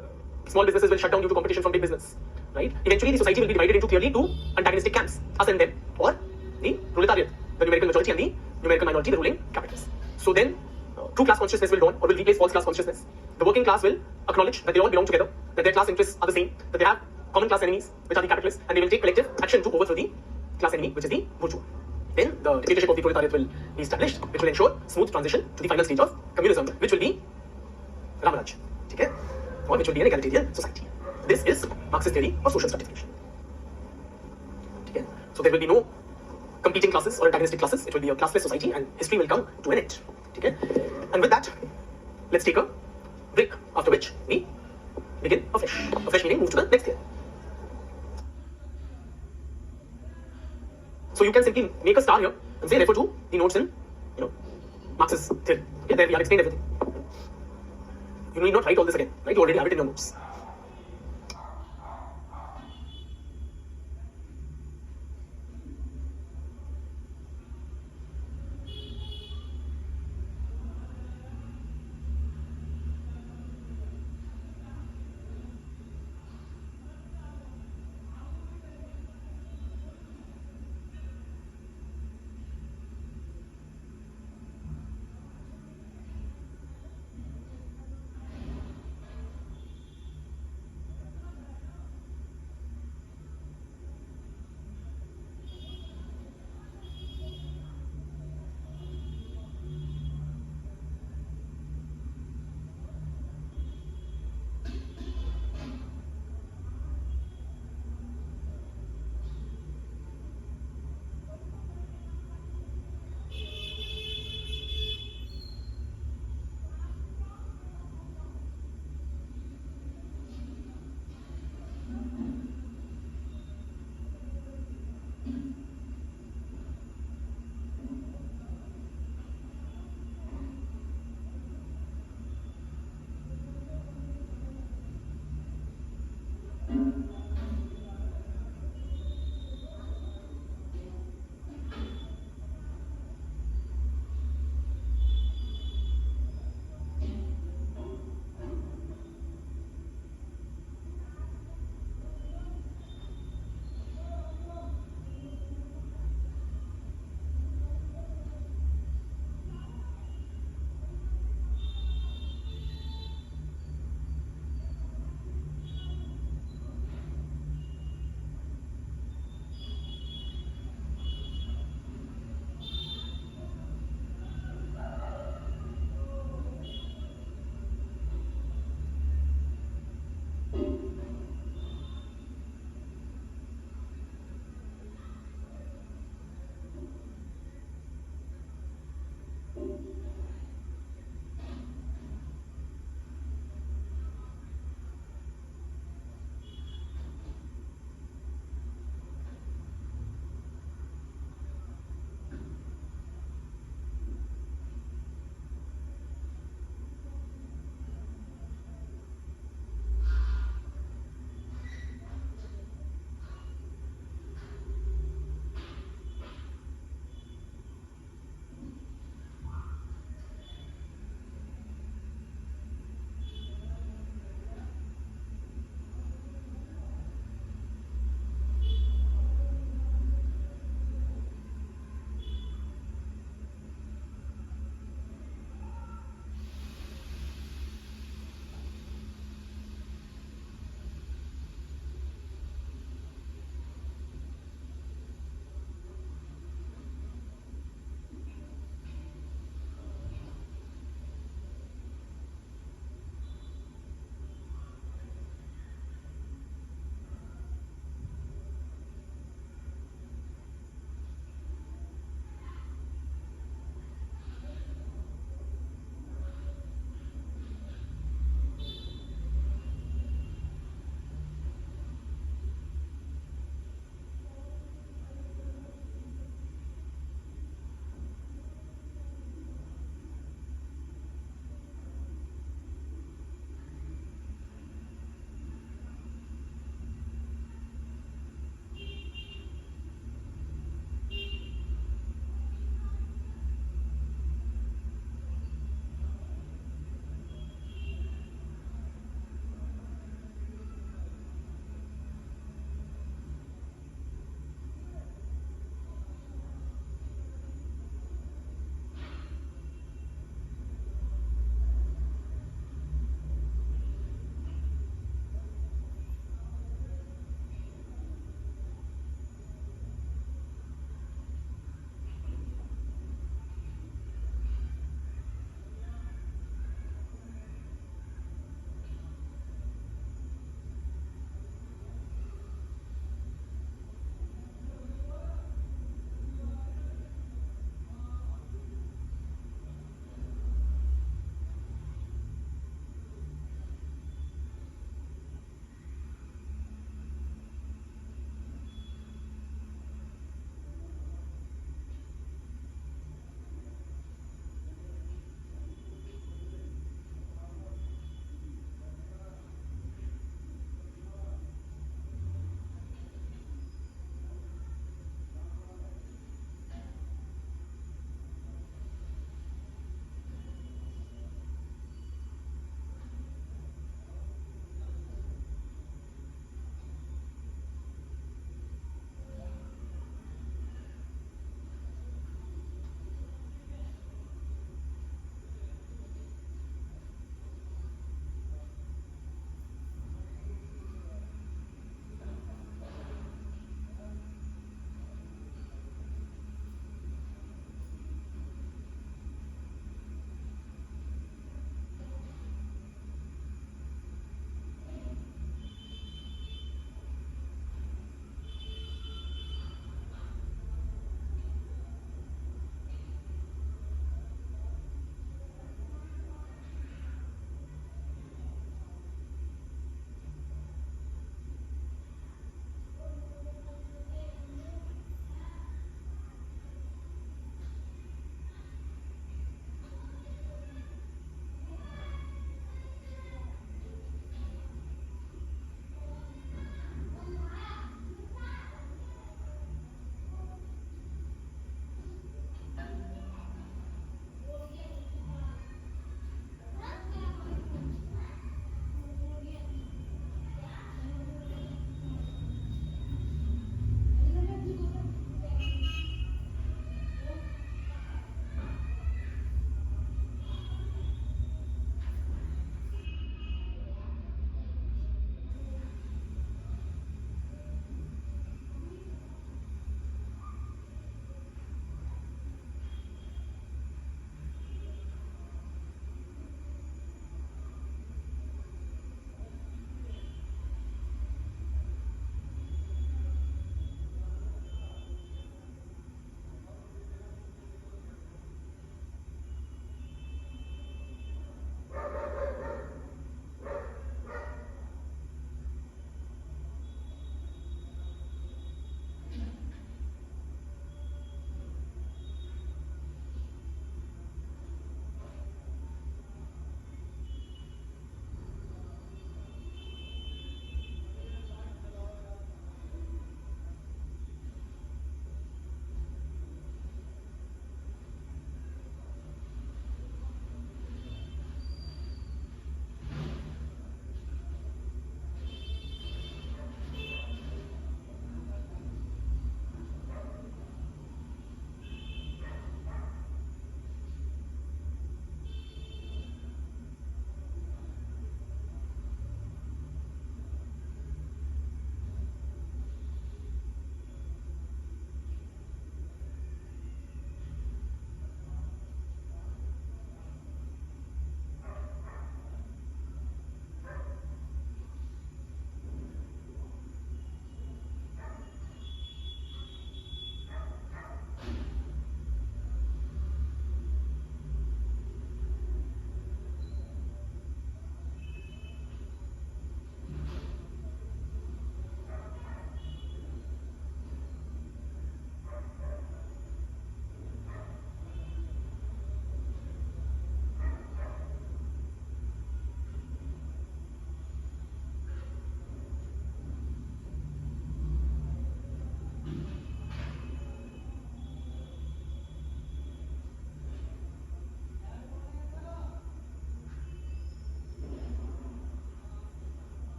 small businesses will shut down due to competition from big business. Right? Eventually, the society will be divided into clearly two antagonistic camps: us and them, or the proletariat, the numerical majority, and the numerical minority, the ruling capitalists. So then, true class consciousness will dawn, or will replace false class consciousness. The working class will acknowledge that they all belong together, that their class interests are the same, that they have common class enemies, which are the capitalists, and they will take collective action to overthrow the class enemy, which is the bourgeois. Then the dictatorship of the proletariat will be established, which will ensure smooth transition to the final stage of communism, which will be Ramaraj, okay? Or which will be an egalitarian society. This is Marxist theory of social stratification. Okay? So there will be no competing classes or antagonistic classes. It will be a classless society, and history will come to an end. Okay? And with that, let's take a break, after which we begin afresh. Afresh meaning move to the next theory. So you can simply make a star here and say refer to the notes in Marx's theory. Okay, there we have explained everything. You need not write all this again, right? You already have it in your notes.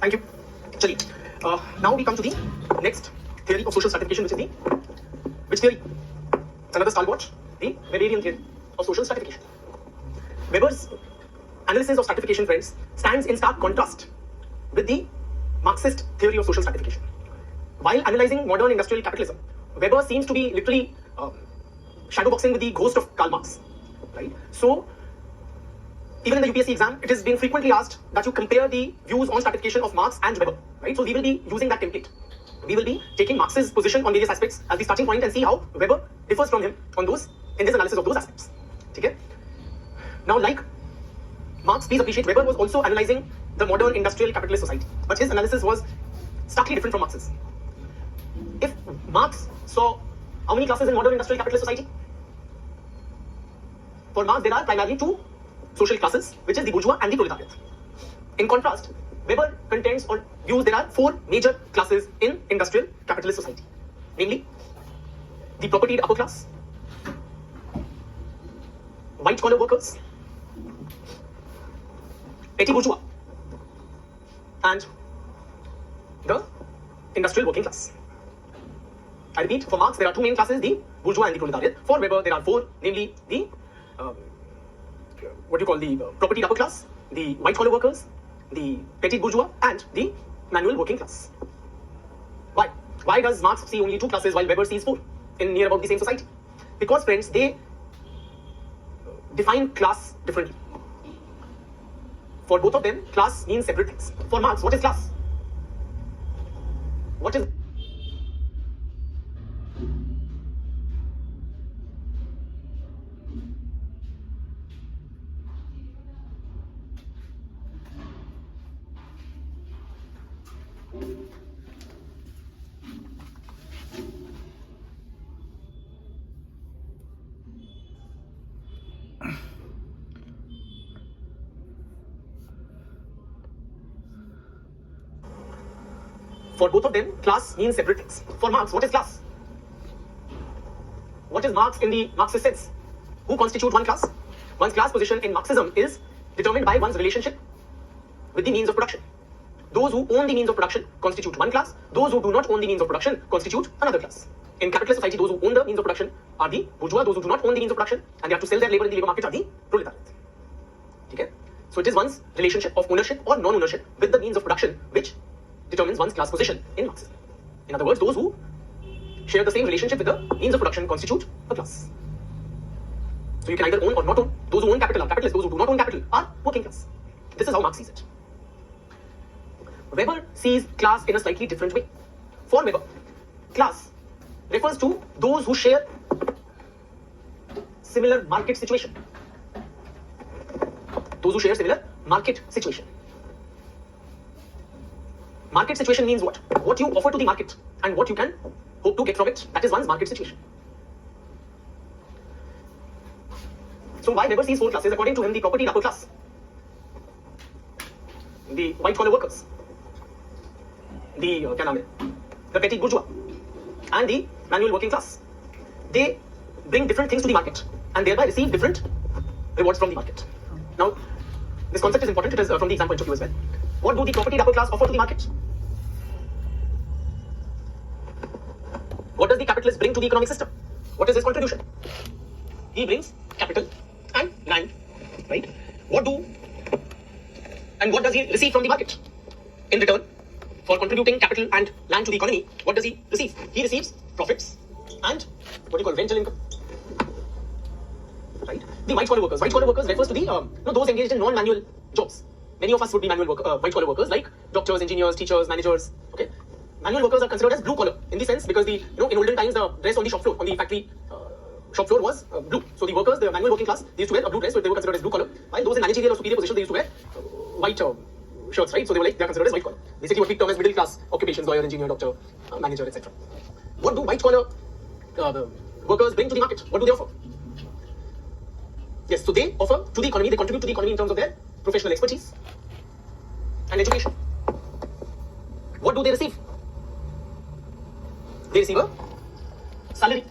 Thank you. Chali. Now we come to the next theory of social stratification, which is which theory? It's another stalwart, the Weberian theory of social stratification. Weber's analysis of stratification, friends, stands in stark contrast with the Marxist theory of social stratification. While analyzing modern industrial capitalism, Weber seems to be literally shadowboxing with the ghost of Karl Marx, right? So, even in the UPSC exam, it has been frequently asked that you compare the views on stratification of Marx and Weber, right? So, we will be using that template. We will be taking Marx's position on various aspects as the starting point and see how Weber differs from him on those in his analysis of those aspects. Okay? Now, like Marx, please appreciate, Weber was also analyzing the modern industrial capitalist society, but his analysis was starkly different from Marx's. If Marx saw how many classes in modern industrial capitalist society? For Marx, there are primarily two social classes, which is the bourgeois and the proletariat. In contrast, Weber contends or views there are four major classes in industrial capitalist society, namely the propertied upper class, white collar workers, petty bourgeois, and the industrial working class. I repeat, for Marx there are two main classes, the bourgeois and the proletariat. For Weber there are four, namely the propertied upper class, the white collar workers, the petty bourgeois, and the manual working class. Why? Why does Marx see only two classes while Weber sees four in near about the same society? Because, friends, they define class differently. For both of them, class means separate things. For Marx, what is class? What is For both of them, class means separate things. For Marx, what is class? What is Marx in the Marxist sense? Who constitute one class? One's class position in Marxism is determined by one's relationship with the means of production. Those who own the means of production constitute one class. Those who do not own the means of production constitute another class. In capitalist society, those who own the means of production are the bourgeois. Those who do not own the means of production and they have to sell their labor in the labor market are the proletariat. Okay? So it is one's relationship of ownership or non-ownership with the means of production which determines one's class position in Marxism. In other words, those who share the same relationship with the means of production constitute a class. So you can either own or not own. Those who own capital are capitalists. Those who do not own capital are working class. This is how Marx sees it. Weber sees class in a slightly different way. For Weber, class refers to those who share similar market situation. Those who share similar market situation. Market situation means what? What you offer to the market and what you can hope to get from it. That is one's market situation. So why Weber sees four classes? According to him, the propertied upper class, the white collar workers, the petty bourgeois, and the manual working class. They bring different things to the market and thereby receive different rewards from the market. Now, this concept is important. It is from the exam point of view as well. What do the propertied upper class offer to the market? What does the capitalist bring to the economic system? What is his contribution? He brings capital and land, right? What does he receive from the market? In return for contributing capital and land to the economy, what does he receive? He receives profits and rental income, right? The white collar workers. White collar workers refers to the those engaged in non-manual jobs. Many of us would be white collar workers like doctors, engineers, teachers, managers. Okay, manual workers are considered as blue collar in the sense because in olden times the dress on the shop floor, on the factory shop floor was blue. So the workers, the manual working class, they used to wear a blue dress, so they were considered as blue collar. While those in managerial or superior positions, they used to wear white shirts, right? So they are considered as white collar. Basically, what we term as middle class occupations: lawyer, engineer, doctor, manager, etc. What do white collar workers bring to the market? What do they offer? Yes, so they offer to the economy. They contribute to the economy in terms of their professional expertise and education. What do they receive? They receive a salary.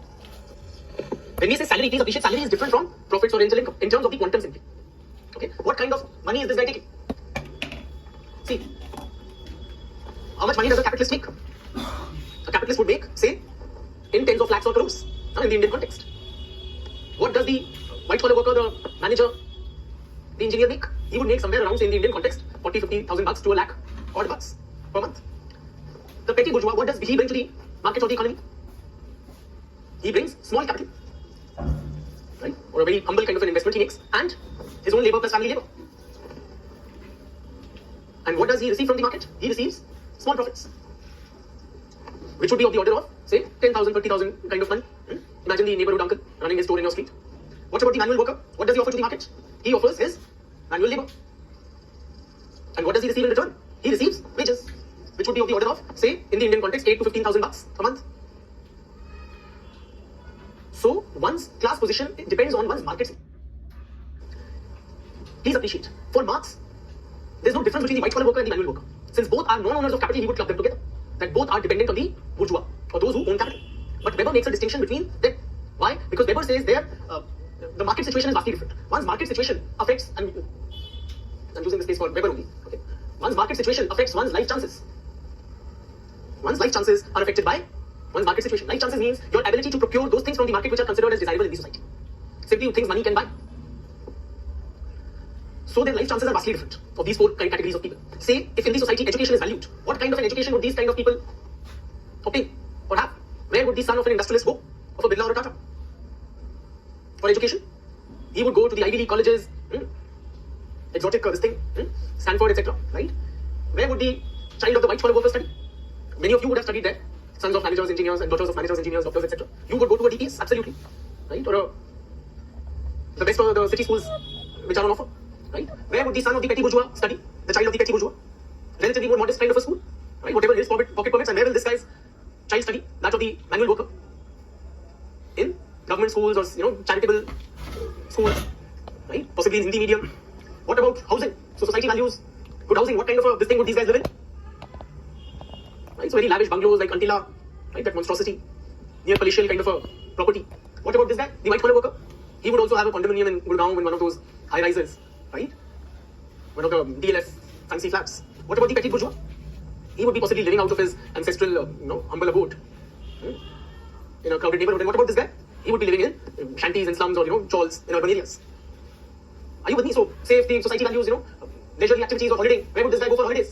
When we say salary, please appreciate salary is different from profits or rental income in terms of the quantum simply. Okay, what kind of money is this guy taking? See, How much money does a capitalist make? A capitalist would make, say, in tens of lakhs or crores, in the Indian context. What does the white collar worker, the manager, the engineer make? He would make somewhere around, say, in the Indian context, 40,000-50,000 bucks to a lakh odd bucks per month. The petty bourgeois, what does he bring to the markets of the economy? He brings small capital, right? Or a very humble kind of an investment he makes, and his own labor plus family labor. And what does he receive from the market? He receives small profits, which would be of the order of, say, 10,000, 30,000 kind of money. Imagine the neighborhood uncle running his store in your street. What about the manual worker? What does he offer to the market? He offers his manual labor. And what does he receive in return? He receives wages, which would be of the order of, say, in the Indian context, 8 to 15,000 bucks a month. So one's class position depends on one's market. Please appreciate, for Marx, there's no difference between the white collar worker and the manual worker. Since both are non-owners of capital, he would club them together. That both are dependent on the bourgeois, or those who own capital. But Weber makes a distinction between them. Why? Because Weber says there, the market situation is vastly different. One's market situation affects, I'm using this case for Weber only. Okay. One's market situation affects one's life chances. One's life chances are affected by one's market situation. Life chances means your ability to procure those things from the market which are considered as desirable in the society. Simply things money can buy. So their life chances are vastly different of these four categories of people. Say, if in the society education is valued, what kind of an education would these kind of people obtain or have? Where would the son of an industrialist go, of a Birla or a Tata? For education, he would go to the Ivy League colleges, exotic this thing, Stanford, etc. Right? Where would the child of the white collar worker study? Many of you would have studied there. Sons of managers, engineers, and daughters of managers, engineers, doctors, etc. You would go to a DPS, absolutely, right? Or the best of the city schools which are on offer, right? Where would the son of the petty bourgeois study? The child of the petty bourgeois, relatively more modest kind of a school, right? Whatever his pocket permits, and where will this guy's child study? That of the manual worker in government schools or charitable schools, right? Possibly in Hindi medium. What about housing? So society values good housing. What kind of this thing would these guys live in? Right? So very lavish bungalows like Antilla, right? That monstrosity, near palatial kind of a property. What about this guy, the white collar worker? He would also have a condominium in Gurgaon in one of those high rises, right? One of the DLF fancy flats. What about the petty bourgeois? He would be possibly living out of his ancestral, humble abode in a crowded neighborhood. And what about this guy? He would be living in shanties and slums or chawls in urban areas. Are you with me? So, say if the society values leisurely activities or holiday, where would this guy go for holidays?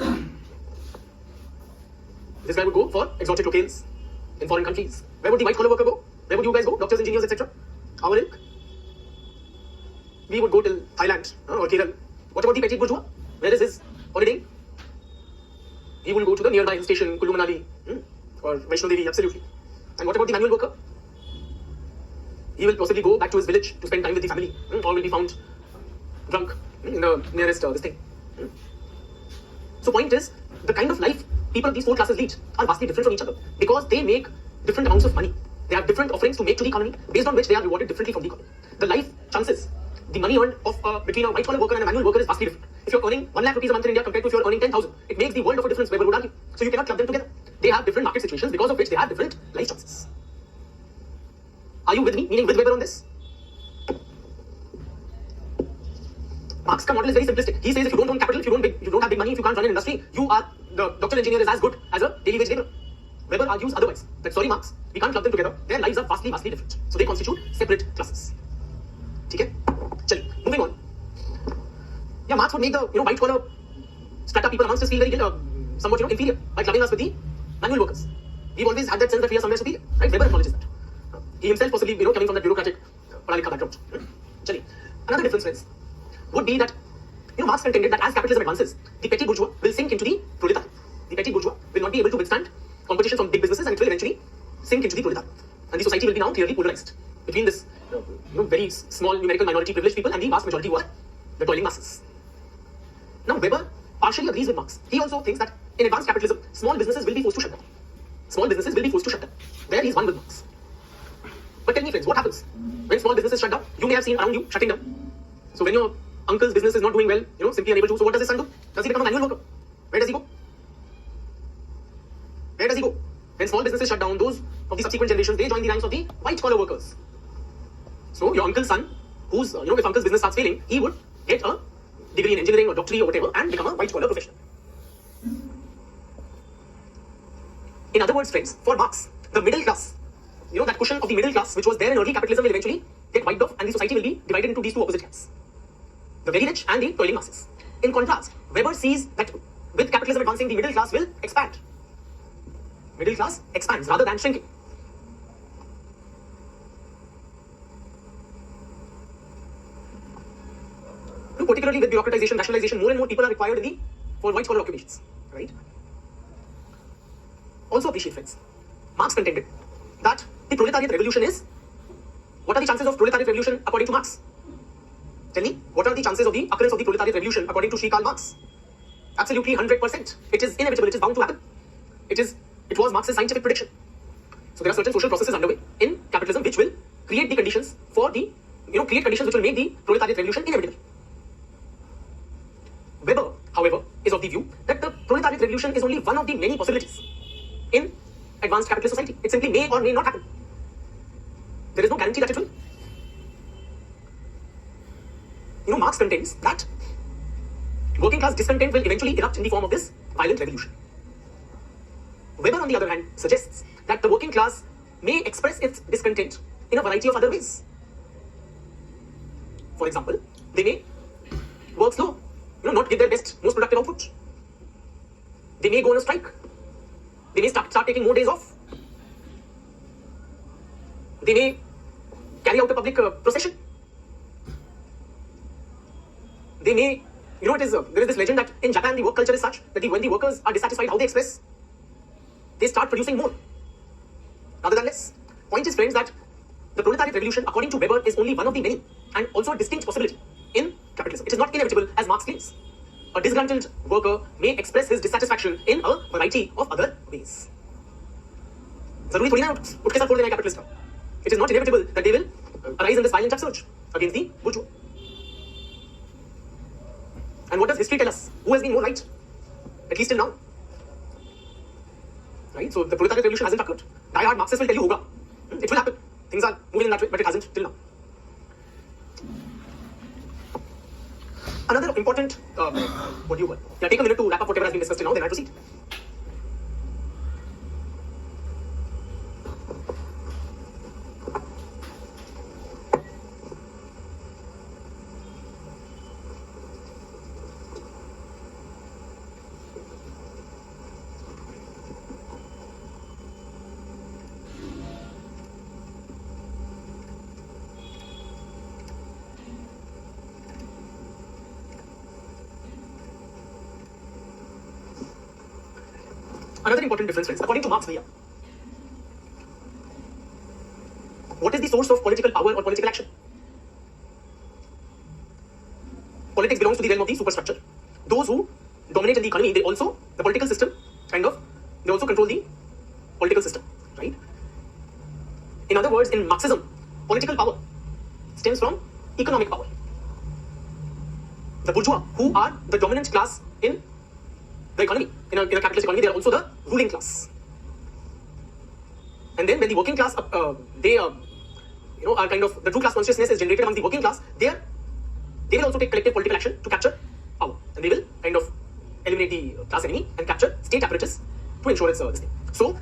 This guy would go for exotic locales in foreign countries. Where would the white collar worker go? Where would you guys go? Doctors, engineers, etc. Our ilk? We would go till Thailand or Kerala. What about the petty bourgeois? Where is his holiday? He will go to the nearby hill station, Kullu Manali or Vaishno Devi, absolutely. And what about the manual worker? He will possibly go back to his village to spend time with the family, or will be found drunk in the nearest this thing. So point is, the kind of life people of these four classes lead are vastly different from each other because they make different amounts of money. They have different offerings to make to the economy based on which they are rewarded differently from the economy. The life chances, the money earned between a white collar worker and a manual worker is vastly different. If you're earning 1 lakh rupees a month in India compared to if you're earning 10,000, it makes the world of a difference, Weber would argue. So you cannot club them together. They have different market situations because of which they have different life chances. Are you with me, meaning with Weber on this? Marx's model is very simplistic. He says if you don't own capital, if you don't have big money, if you can't run an industry, the doctor engineer is as good as a daily wage laborer. Weber argues otherwise. That sorry Marx, we can't club them together. Their lives are vastly different. So they constitute separate classes. Okay? Chaliye, moving on. Yeah, Marx would make the white collar strata people amongst us feel very somewhat inferior by clubbing us with the manual workers. We've always had that sense that we are somewhere superior. Right? Weber acknowledges that. He himself possibly coming from that bureaucratic background. Chaliye. Another difference, friends, would be that Marx contended that as capitalism advances, the petty bourgeois will sink into the proletariat. The petty bourgeois will not be able to withstand competition from big businesses and it will eventually sink into the proletariat. And the society will be now clearly polarized between this very small numerical minority privileged people and the vast majority who are the toiling masses. Now Weber partially agrees with Marx. He also thinks that in advanced capitalism, small businesses will be forced to shut down. Small businesses will be forced to shut down. There he is one with Marx. But tell me friends, what happens when small businesses shut down? You may have seen around you shutting down. So when your uncle's business is not doing well, simply unable to, so what does his son do? Does he become a manual worker? Where does he go? Where does he go? When small businesses shut down, those of the subsequent generations, they join the ranks of the white collar workers. So your uncle's son, who's, if uncle's business starts failing, he would get a degree in engineering or doctorate or whatever and become a white collar professional. In other words, friends, for Marx, the middle class, that cushion of the middle class, which was there in early capitalism, will eventually get wiped off and the society will be divided into these two opposite camps. The very rich and the toiling masses. In contrast, Weber sees that with capitalism advancing, the middle class will expand. Middle class expands rather than shrinking. Particularly with bureaucratization, rationalization, more and more people are required for white collar occupations, right? Also appreciate, friends, Marx contended that the proletariat revolution is, what are the chances of proletariat revolution according to Marx? Tell me, what are the chances of the occurrence of the proletariat revolution according to Karl Marx? Absolutely 100%. It is inevitable, it is bound to happen. It was Marx's scientific prediction. So there are certain social processes underway in capitalism which will create the conditions for the, create conditions which will make the proletariat revolution inevitable. Weber, however, is of the view that the proletariat revolution is only one of the many possibilities in advanced capitalist society. It simply may or may not happen. There is no guarantee that it will. Marx contends that working class discontent will eventually erupt in the form of this violent revolution. Weber, on the other hand, suggests that the working class may express its discontent in a variety of other ways. For example, they may work slow, not give their best, most productive output. They may go on a strike. They may start taking more days off. They may carry out a public procession. They may, there is this legend that in Japan the work culture is such that when the workers are dissatisfied how they express, they start producing more rather than less. Point is, friends, that the proletariat revolution, according to Weber, is only one of the many and also a distinct possibility in capitalism. It is not inevitable as Marx claims. A disgruntled worker may express his dissatisfaction in a variety of other ways. It is not inevitable that they will arise in this violent upsurge against the bourgeois. And what does history tell us? Who has been more right? At least till now. Right? So the proletariat revolution hasn't occurred. Die-hard Marxists will tell you, hoga. It will happen. Things are moving in that way, but it hasn't till now. Another important, take a minute to wrap up whatever has been discussed till now, then I proceed. Another important difference, friends, according to Marx, what is the source of political power or political action? Politics belongs to the realm of the superstructure. Those who dominate in the economy, the political system, they also control the political system, right? In other words, in Marxism, political power stems from economic power. The bourgeois, who are the dominant class in the economy, in a capitalist economy, they are also the ruling class. And then when the working class, they are kind of, the true class consciousness is generated among the working class, they will also take collective political action to capture power. And they will kind of eliminate the class enemy and capture state apparatus to ensure its this thing. So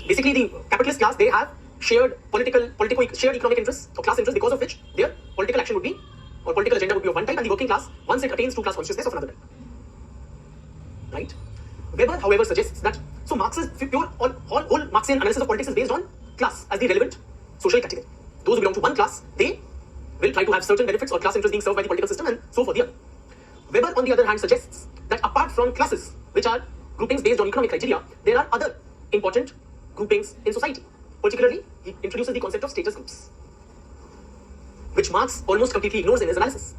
basically the capitalist class, they have shared shared economic interests or class interests, because of which their political action would be, or political agenda would be of one type, and the working class, once it attains true class consciousness, of another type. Right? Weber, however, suggests that Marx's whole Marxian analysis of politics is based on class as the relevant social category. Those who belong to one class, they will try to have certain benefits or class interests being served by the political system, and so for the other. Weber, on the other hand, suggests that apart from classes, which are groupings based on economic criteria, there are other important groupings in society. Particularly, he introduces the concept of status groups, which Marx almost completely ignores in his analysis.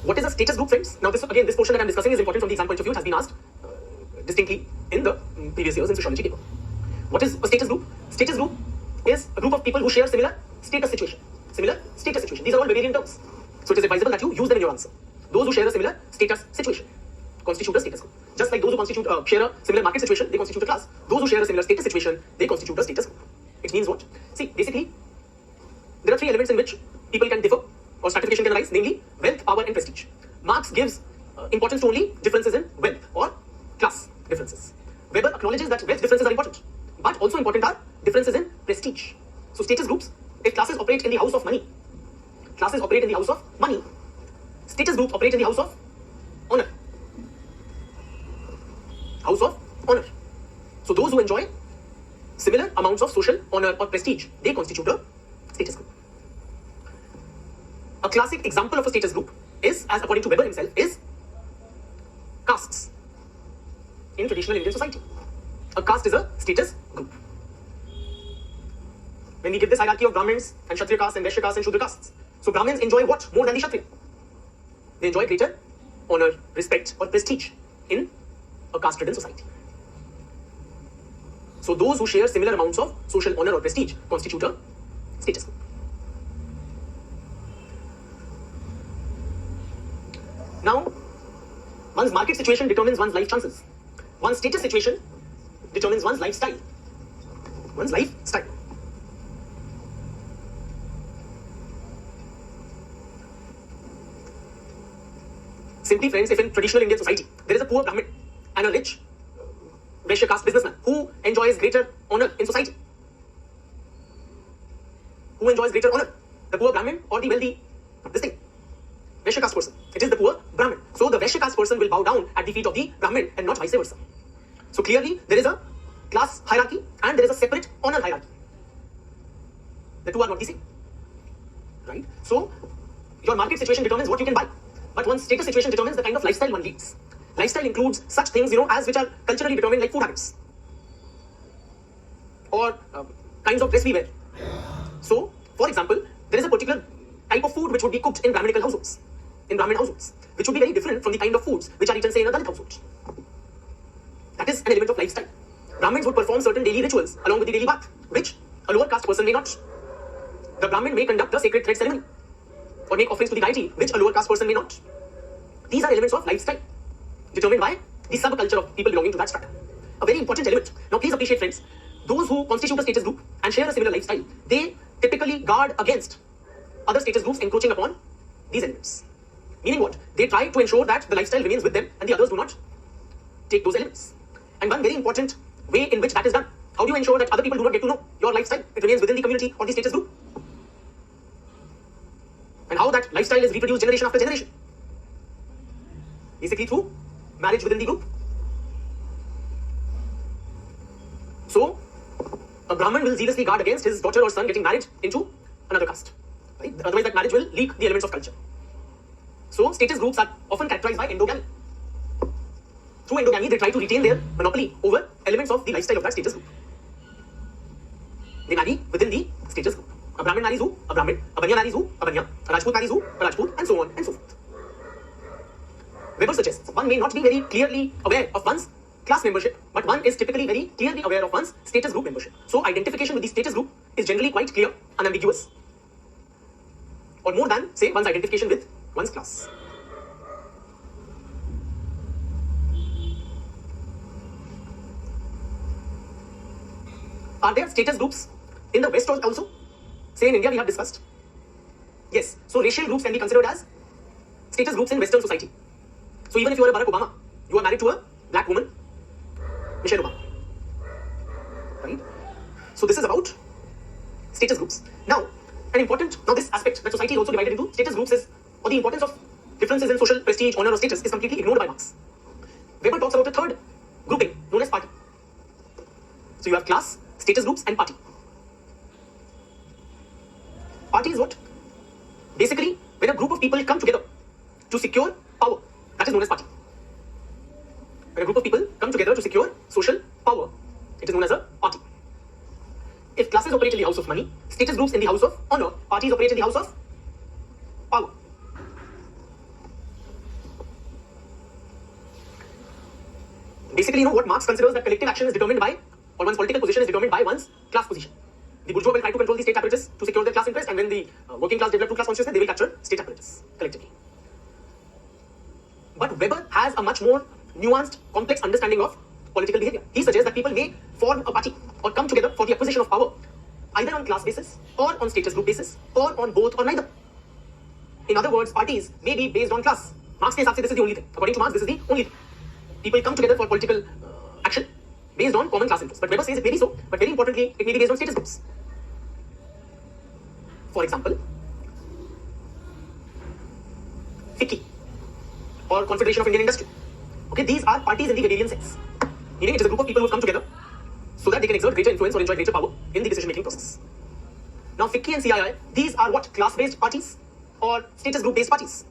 What is a status group, friends? Now, this portion that I'm discussing is important from the exam point of view. It has been asked distinctly in the previous years in sociology paper. What is a status group? Status group is a group of people who share similar status situation. These are all Weberian terms. So it is advisable that you use them in your answer. Those who share a similar status situation constitute a status group. Just like those who share a similar market situation, they constitute a class. Those who share a similar status situation, they constitute a status group. It means what? See, basically, there are three elements in which people can differ or stratification can arise, namely wealth, power, and prestige. Marx gives importance to only differences in wealth or class differences. Weber acknowledges that wealth differences are important, but also important are differences in prestige. So status groups, if classes operate in the house of money, classes operate in the house of money, status groups operate in the house of honor. House of honor. So those who enjoy similar amounts of social honor or prestige, they constitute a status group. A classic example of a status group is, as according to Weber himself, is castes in traditional Indian society. A caste is a status group. When we give this hierarchy of Brahmins and Kshatriya castes and Vaishya castes and Shudra castes, so Brahmins enjoy what more than the Kshatriya? They enjoy greater honor, respect or prestige in a caste-ridden society. So those who share similar amounts of social honor or prestige constitute a status group. Now, one's market situation determines one's life chances. One's status situation determines one's lifestyle. One's lifestyle. Simply, friends, if in traditional Indian society there is a poor Brahmin and a rich Vaishya caste businessman, who enjoys greater honor in society? Who enjoys greater honor? The poor Brahmin or the wealthy, this thing, Vaishya caste person? It is the poor Brahmin. So the Vaishya caste person will bow down at the feet of the Brahmin and not vice versa. So clearly there is a class hierarchy and there is a separate honor hierarchy. The two are not the same. Right? So your market situation determines what you can buy, but one's status situation determines the kind of lifestyle one leads. Lifestyle includes such things, as which are culturally determined, like food habits or kinds of dress we wear. So, for example, there is a particular type of food which would be cooked in Brahminical households, in Brahmin households, which would be very different from the kind of foods which are eaten, say, in a Dalit household. That is an element of lifestyle. Brahmins would perform certain daily rituals along with the daily bath, which a lower caste person may not. The Brahmin may conduct the sacred thread ceremony or make offerings to the deity, which a lower caste person may not. These are elements of lifestyle determined by the subculture of people belonging to that strata. A very important element. Now please appreciate, friends, those who constitute a status group and share a similar lifestyle, they typically guard against other status groups encroaching upon these elements. Meaning what? They try to ensure that the lifestyle remains with them and the others do not take those elements. And one very important way in which that is done, how do you ensure that other people do not get to know your lifestyle? It remains within the community or the status group. And how that lifestyle is reproduced generation after generation. Basically through marriage within the group. So, a Brahmin will zealously guard against his daughter or son getting married into another caste. Right? Otherwise that marriage will leak the elements of culture. So, status groups are often characterized by endogamy. Through endogamy, they try to retain their monopoly over elements of the lifestyle of that status group. They marry within the status group. A Brahmin marries who? A Brahmin. A Banya marries who? A Banya. A Rajput marries who? A Rajput, and so on and so forth. Weber suggests one may not be very clearly aware of one's class membership, but one is typically very clearly aware of one's status group membership. So identification with the status group is generally quite clear, unambiguous, or more than, say, one's identification with one's class. Are there status groups in the West also? Say in India we have discussed. Yes, so racial groups can be considered as status groups in Western society. So even if you are a Barack Obama, you are married to a black woman, Michelle Obama. Right? So this is about status groups. Now this aspect that society is also divided into status groups is, or the importance of differences in social prestige, honor or status is completely ignored by Marx. Weber talks about a third grouping known as party. So you have class, status groups and party. Party is what? Basically, when a group of people come together to secure power, that is known as party. When a group of people come together to secure social power, it is known as a party. If classes operate in the house of money, status groups in the house of honor, parties operate in the house of power. Basically, what Marx considers that collective action is determined by, or one's political position is determined by one's class position. The bourgeois will try to control the state apparatus to secure their class interest, and when the working class develop two-class consciousness, they will capture state apparatus collectively. But Weber has a much more nuanced, complex understanding of political behavior. He suggests that people may form a party or come together for the acquisition of power, either on class basis, or on status group basis, or on both or neither. In other words, parties may be based on class, Marx के हिसाब से this is the only thing. According to Marx, this is the only thing. People come together for political action based on common class interests. But Weber says it may be so, but very importantly, it may be based on status groups. For example, FICCI or Confederation of Indian Industry. Okay, these are parties in the Weberian sense. Meaning it is a group of people who have come together so that they can exert greater influence or enjoy greater power in the decision-making process. Now, FICCI and CII, these are what? Class-based parties or status group-based parties?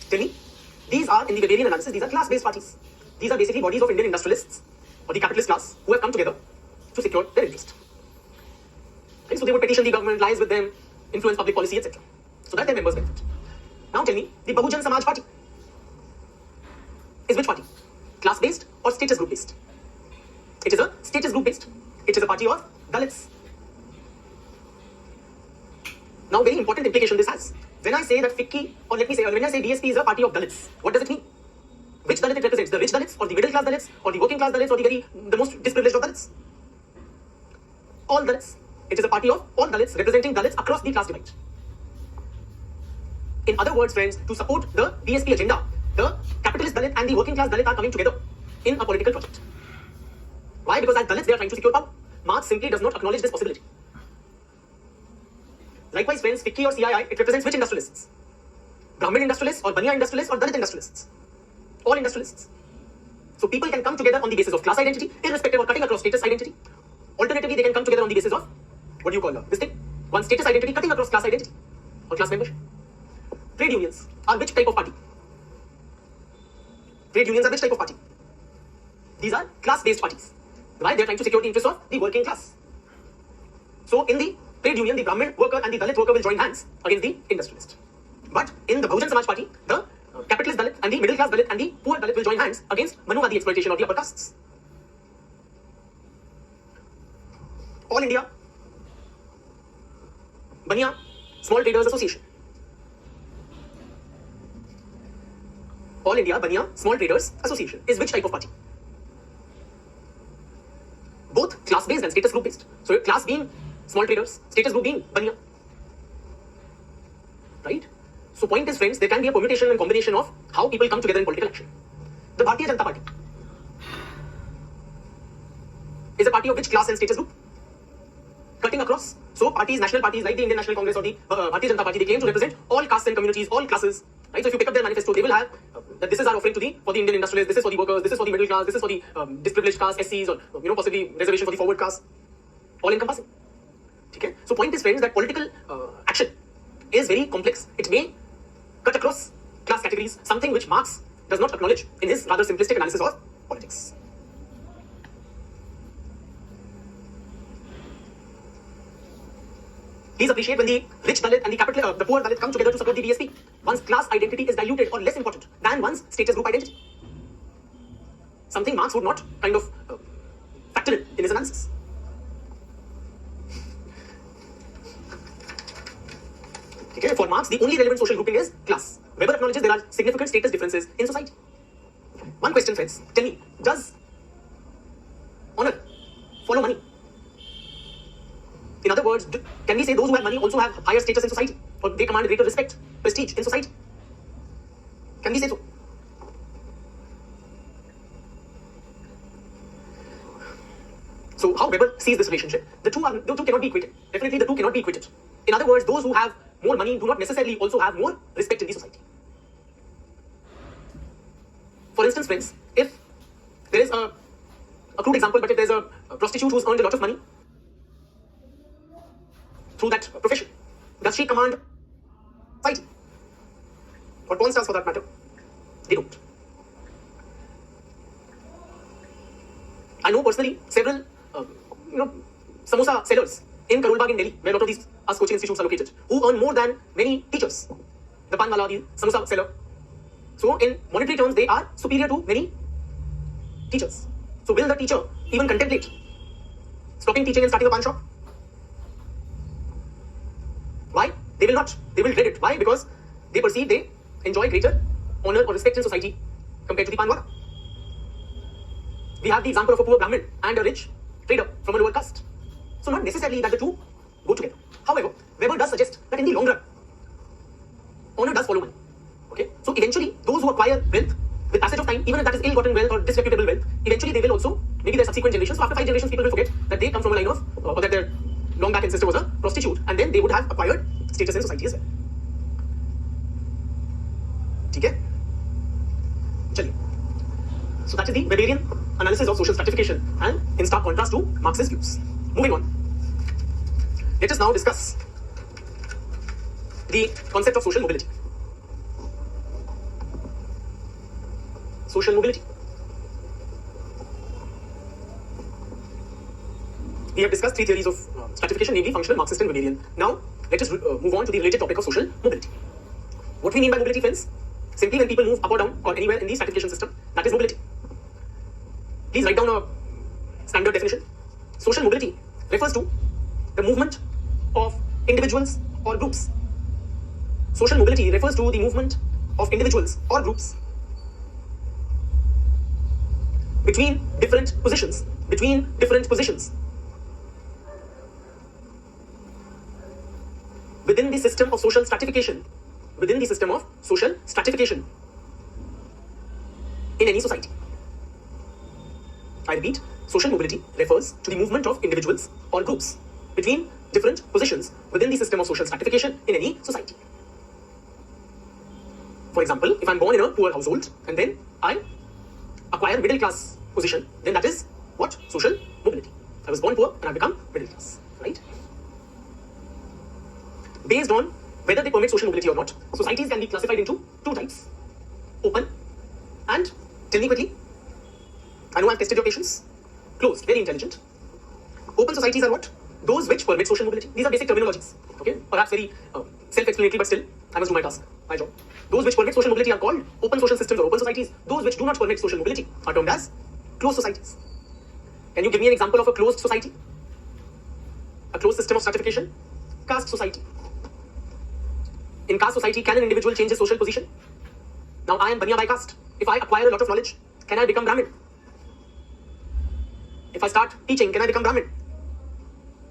Tell me. These are, in the Weberian analysis, these are class-based parties. These are basically bodies of Indian industrialists or the capitalist class who have come together to secure their interest. Okay, so they would petition the government, liaise with them, influence public policy, etc. So that their members benefit. Now tell me, the Bahujan Samaj Party is which party? Class-based or status group-based? It is a status group-based. It is a party of Dalits. Now, very important implication this has. When I say that FICCI, or let me say, when I say DSP is a party of Dalits, what does it mean? Which Dalit it represents? The rich Dalits, or the middle class Dalits, or the working class Dalits, or the most disprivileged of Dalits? All Dalits. It is a party of all Dalits, representing Dalits across the class divide. In other words, friends, to support the DSP agenda, the capitalist Dalit and the working class Dalit are coming together in a political project. Why? Because as Dalits, they are trying to secure power. Marx simply does not acknowledge this possibility. Likewise, friends, FICCI or CII, it represents which industrialists? Brahmin industrialists or Baniya industrialists or Dalit industrialists? All industrialists. So people can come together on the basis of class identity, irrespective or cutting across status identity. Alternatively, they can come together on the basis of, what do you call this thing? One status identity cutting across class identity or class membership. Trade unions are which type of party? Trade unions are which type of party? These are class-based parties. Why? They are trying to secure the interests of the working class. So in the trade union, the Brahmin worker and the Dalit worker will join hands against the industrialist. But in the Bahujan Samaj Party, the capitalist Dalit and the middle class Dalit and the poor Dalit will join hands against Manuvadi exploitation of the upper castes. All India Baniya Small Traders Association. All India Baniya Small Traders Association is which type of party? Both class-based and status group-based. So class being small traders, status group being Baniya. Right? So point is, friends, there can be a permutation and combination of how people come together in political action. The Bharatiya Janata Party is a party of which class and status group? Cutting across. So parties, national parties like the Indian National Congress or the Bharatiya Janata Party, they claim to represent all castes and communities, all classes. Right? So if you pick up their manifesto, they will have that this is our offering to for the Indian industrialists, this is for the workers, this is for the middle class, this is for the disprivileged caste, SCs, or possibly reservation for the forward caste, all encompassing. Okay? So point is, friends, that political action is very complex. It may cut across class categories, something which Marx does not acknowledge in his rather simplistic analysis of politics. Please appreciate when the rich Dalit and the poor Dalit come together to support the DSP. One's class identity is diluted or less important than one's status group identity. Something Marx would not kind of factor in his analysis. Okay, for Marx, the only relevant social grouping is class. Weber acknowledges there are significant status differences in society. One question, friends. Tell me, does honor follow money? In other words, can we say those who have money also have higher status in society? Or they command greater respect, prestige in society? Can we say so? So how Weber sees this relationship, the two cannot be equated. Definitely the two cannot be equated. In other words, those who have more money do not necessarily also have more respect in the society. For instance, friends, if there is a crude example, but if there's a prostitute who's earned a lot of money through that profession, does she command society? Or porn stars for that matter? They don't. I know personally several, samosa sellers in Karol Bagh in Delhi, where a lot of these coaching institutes are located, who earn more than many teachers. The panwala, the samosa seller. So in monetary terms, they are superior to many teachers. So will the teacher even contemplate stopping teaching and starting a pan shop? Why? They will not. They will dread it. Why? Because they perceive they enjoy greater honor or respect in society compared to the panwala. We have the example of a poor Brahmin and a rich trader from a lower caste. So not necessarily that the two go together. However, Weber does suggest that in the long run, honor does follow money. Okay? or disreputable wealth, eventually they will also, maybe their subsequent generations, so after 5 generations, people will forget that they come from a line of, or that their long back ancestor was a prostitute, and then they would have acquired status in society as well. Okay? Chaliye. So that is the Weberian analysis of social stratification, and in stark contrast to Marx's views. Moving on. Let us now discuss the concept of social mobility. Social mobility. We have discussed 3 theories of stratification, namely functional, Marxist, and Weberian. Now, let us move on to the related topic of social mobility. What we mean by mobility, friends? Simply when people move up or down or anywhere in the stratification system, that is mobility. Please write down a standard definition. Social mobility refers to the movement of individuals or groups. Social mobility refers to the movement of individuals or groups between different positions. Within the system of social stratification. In any society. I repeat, social mobility refers to the movement of individuals or groups between different positions within the system of social stratification in any society. For example, if I'm born in a poor household and then I acquire middle class position, then that is what? Social mobility. I was born poor and I become middle class, right? Based on whether they permit social mobility or not, societies can be classified into 2 types. Open and, tell me quickly, I know I've tested your patience. Closed, very intelligent. Open societies are what? Those which permit social mobility. These are basic terminologies, okay? Perhaps very self-explanatory, but still, I must do my task, my job. Those which permit social mobility are called open social systems or open societies. Those which do not permit social mobility are termed as closed societies. Can you give me an example of a closed society? A closed system of stratification? Caste society. In caste society, can an individual change his social position? Now, I am Banya by caste. If I acquire a lot of knowledge, can I become Brahmin? If I start teaching, can I become Brahmin?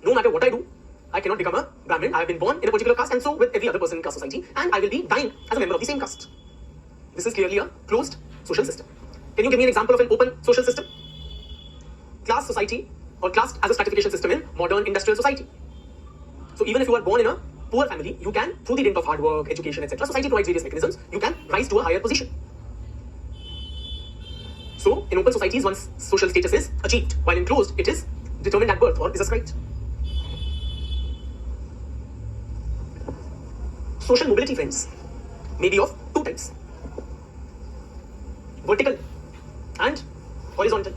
No matter what I do, I cannot become a Brahmin. I have been born in a particular caste, and so with every other person in caste society, and I will be dying as a member of the same caste. This is clearly a closed social system. Can you give me an example of an open social system? Class society, or class as a stratification system in modern industrial society. So even if you are born in a poor family, you can, through the dint of hard work, education, etc., society provides various mechanisms, you can rise to a higher position. So, in open societies, one's social status is achieved, while in closed, it is determined at birth or is ascribed. Social mobility, friends, may be of 2 types. Vertical and horizontal.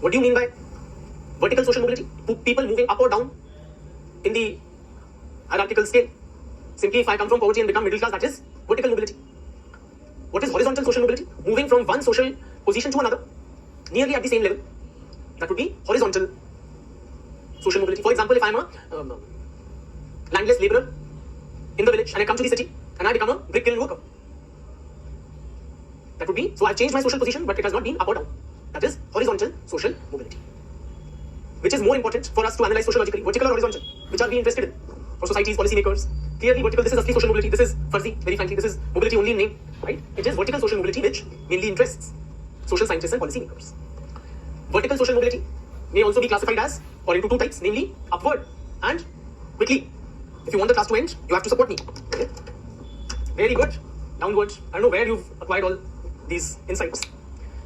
What do you mean by vertical social mobility? People moving up or down in the hierarchical scale. Simply, if I come from poverty and become middle class, that is vertical mobility. What is horizontal social mobility? Moving from one social position to another, nearly at the same level. That would be horizontal social mobility. For example, if I am a landless labourer in the village and I come to the city and I become a brick kiln worker. That would be, so I have changed my social position, but it has not been up or down. That is horizontal social mobility. Which is more important for us to analyze sociologically, vertical or horizontal? Which are we interested in? For societies, policymakers. Clearly vertical, this is asli social mobility, this is fuzzy, very frankly, this is mobility only in name, right? It is vertical social mobility which mainly interests social scientists and policymakers. Vertical social mobility may also be classified as, or into 2 types, namely upward and quickly. If you want the class to end, you have to support me. Okay? Very good. Downward. I don't know where you've acquired all these insights.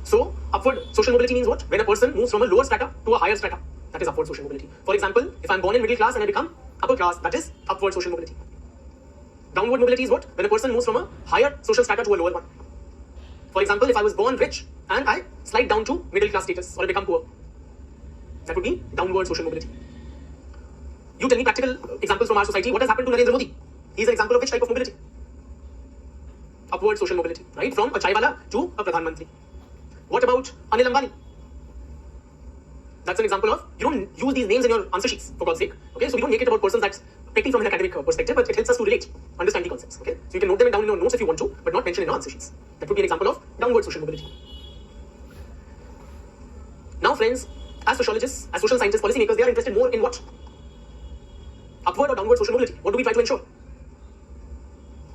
So, upward social mobility means what? When a person moves from a lower strata to a higher strata. That is upward social mobility. For example, if I'm born in middle class and I become upper class, that is upward social mobility. Downward mobility is what? When a person moves from a higher social strata to a lower one. For example, if I was born rich and I slide down to middle class status or I become poor, that would be downward social mobility. You tell me practical examples from our society. What has happened to Narendra Modi? He is an example of which type of mobility? Upward social mobility, right? From a chaiwala to a Pradhan Mantri. What about Anil Ambani? That's an example of, you don't use these names in your answer sheets, for God's sake. Okay, so we don't make it about persons that's taking from an academic perspective, but it helps us to relate, understand the concepts. Okay, so you can note them down in your notes if you want to, but not mention in your answer sheets. That would be an example of downward social mobility. Now, friends, as sociologists, as social scientists, policymakers, they are interested more in what? Upward or downward social mobility? What do we try to ensure?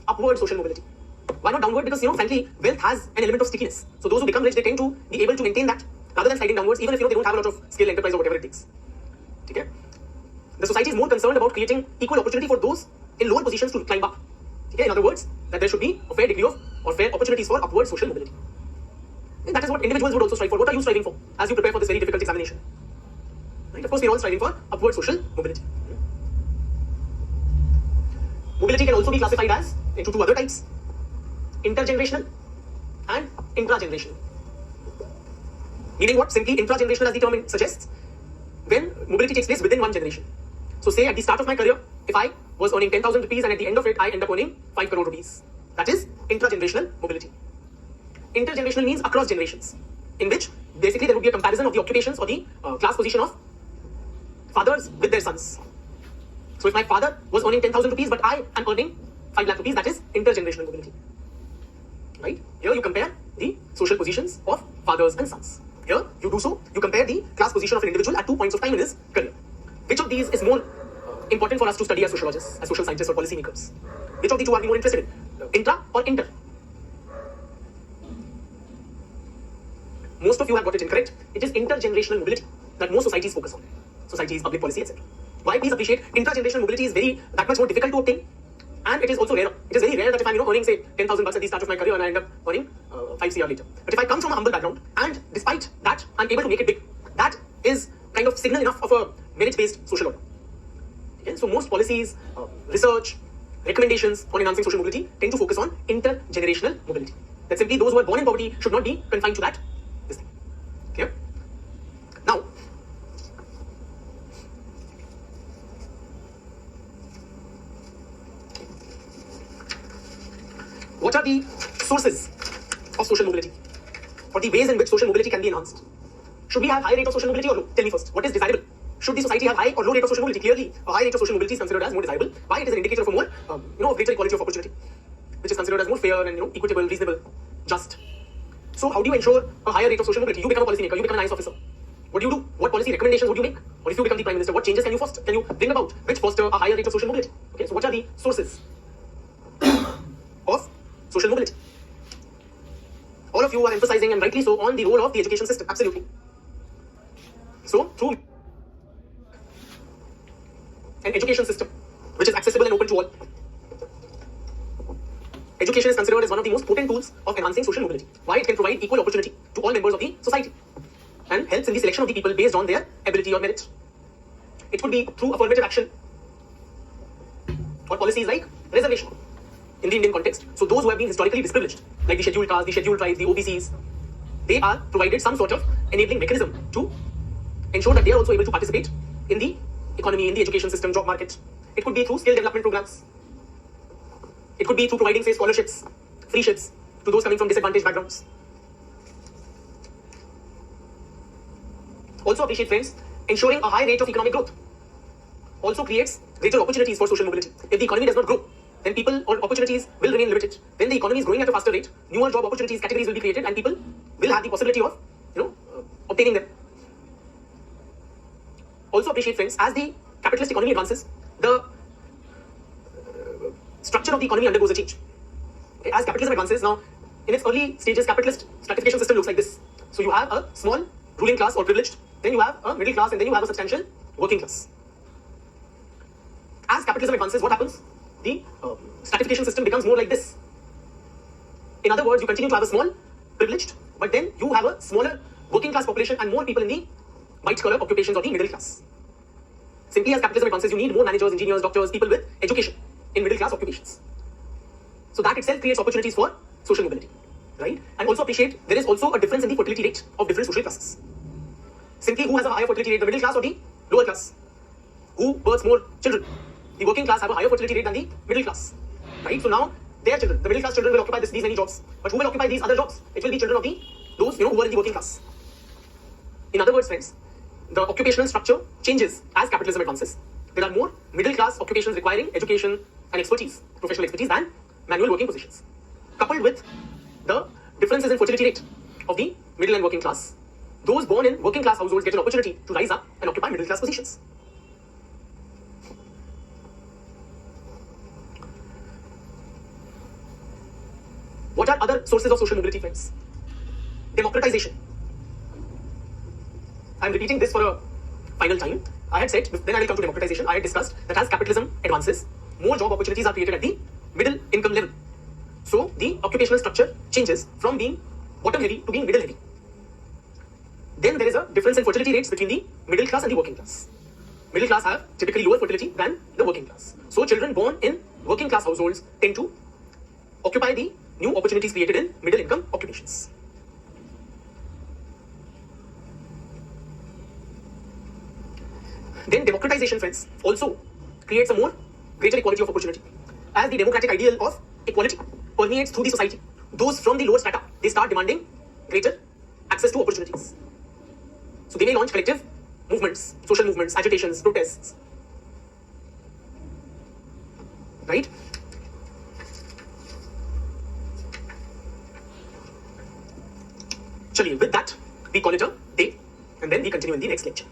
Upward social mobility. Why not downward? Because, frankly, wealth has an element of stickiness. So those who become rich, they tend to be able to maintain that rather than sliding downwards, even if, they don't have a lot of skill, enterprise, or whatever it takes. Okay? The society is more concerned about creating equal opportunity for those in lower positions to climb up. Okay? In other words, that there should be a fair degree of, or fair opportunities for upward social mobility. And that is what individuals would also strive for. What are you striving for as you prepare for this very difficult examination? Right? Of course, we are all striving for upward social mobility. Mobility can also be classified as into two other types: intergenerational and intragenerational. Meaning what? Simply intragenerational, as the term suggests, when mobility takes place within one generation. So say at the start of my career, if I was earning 10,000 rupees and at the end of it I end up earning 5 crore rupees. That is intragenerational mobility. Intergenerational means across generations, in which basically there would be a comparison of the occupations or the class position of fathers with their sons. So if my father was earning 10,000 rupees but I am earning 5 lakh rupees, that is intergenerational mobility. Right? Here you compare the social positions of fathers and sons. Here you do so, you compare the class position of an individual at 2 points of time in his career. Which of these is more important for us to study as sociologists, as social scientists or policymakers? Which of the two are we more interested in? Intra or inter? Most of you have got it incorrect. It is intergenerational mobility that most societies focus on. Societies, public policy, etc. Why? Please appreciate, intergenerational mobility is that much more difficult to obtain, and it is also rare. It is very rare that if I'm earning say 10,000 bucks at the start of my career and I end up earning 5 CR later. But if I come from a humble background and despite that I'm able to make it big, that is kind of signal enough of a merit-based social order. Okay? So most policies, research, recommendations on enhancing social mobility tend to focus on intergenerational mobility. That simply those who are born in poverty should not be confined to that. This thing. Clear? Now, what are the sources of social mobility, or the ways in which social mobility can be enhanced? Should we have high rate of social mobility or low? Tell me first. What is desirable? Should the society have high or low rate of social mobility? Clearly, a high rate of social mobility is considered as more desirable. Why? It is an indicator of a more, greater equality of opportunity, which is considered as more fair and equitable, reasonable, just. So, how do you ensure a higher rate of social mobility? You become a policymaker. You become an IAS officer. What do you do? What policy recommendations would you make? Or if you become the prime minister, what changes can you foster? Can you bring about which foster a higher rate of social mobility? Okay. So, what are the sources of social mobility? All of you are emphasizing, and rightly so, on the role of the education system. Absolutely. So, through an education system which is accessible and open to all, education is considered as one of the most potent tools of enhancing social mobility. Why? It can provide equal opportunity to all members of the society and helps in the selection of the people based on their ability or merit. It could be through affirmative action or policies like reservation in the Indian context. So those who have been historically disprivileged, like the scheduled castes, the scheduled tribes, the OBCs, they are provided some sort of enabling mechanism to ensure that they are also able to participate in the economy, in the education system, job market. It could be through skill development programs. It could be through providing, say, scholarships, free ships to those coming from disadvantaged backgrounds. Also appreciate, friends, ensuring a high rate of economic growth also creates greater opportunities for social mobility. If the economy does not grow, then people or opportunities will remain limited. When the economy is growing at a faster rate, newer job opportunities, categories will be created, and people will have the possibility of, obtaining them. Also appreciate, friends, as the capitalist economy advances, the structure of the economy undergoes a change. Okay? As capitalism advances, now in its early stages, capitalist stratification system looks like this. So you have a small ruling class or privileged, then you have a middle class, and then you have a substantial working class. As capitalism advances, what happens? The stratification system becomes more like this. In other words, you continue to have a small privileged, but then you have a smaller working class population and more people in the white collar occupations or the middle class. Simply as capitalism advances, you need more managers, engineers, doctors, people with education in middle class occupations. So that itself creates opportunities for social mobility, right? And also appreciate, there is also a difference in the fertility rate of different social classes. Simply who has a higher fertility rate, the middle class or the lower class? Who births more children? The working class have a higher fertility rate than the middle class, right? So now their children, the middle class children will occupy these many jobs, but who will occupy these other jobs? It will be children of those who are in the working class. In other words, friends, the occupational structure changes as capitalism advances. There are more middle class occupations requiring education and expertise, professional expertise, than manual working positions. Coupled with the differences in fertility rate of the middle and working class, those born in working class households get an opportunity to rise up and occupy middle class positions. other sources of social mobility, friends. Democratization. I am repeating this for a final time. I had said, then I will come to democratization. I had discussed that as capitalism advances, more job opportunities are created at the middle income level. So the occupational structure changes from being bottom heavy to being middle heavy. Then there is a difference in fertility rates between the middle class and the working class. Middle class have typically lower fertility than the working class. So children born in working class households tend to occupy the new opportunities created in middle income occupations. Then democratization, friends, also creates a more greater equality of opportunity. As the democratic ideal of equality permeates through the society, those from the lower strata, they start demanding greater access to opportunities. So they may launch collective movements, social movements, agitations, protests. Right? Chaliye, with that, we call it a day and then we continue in the next lecture.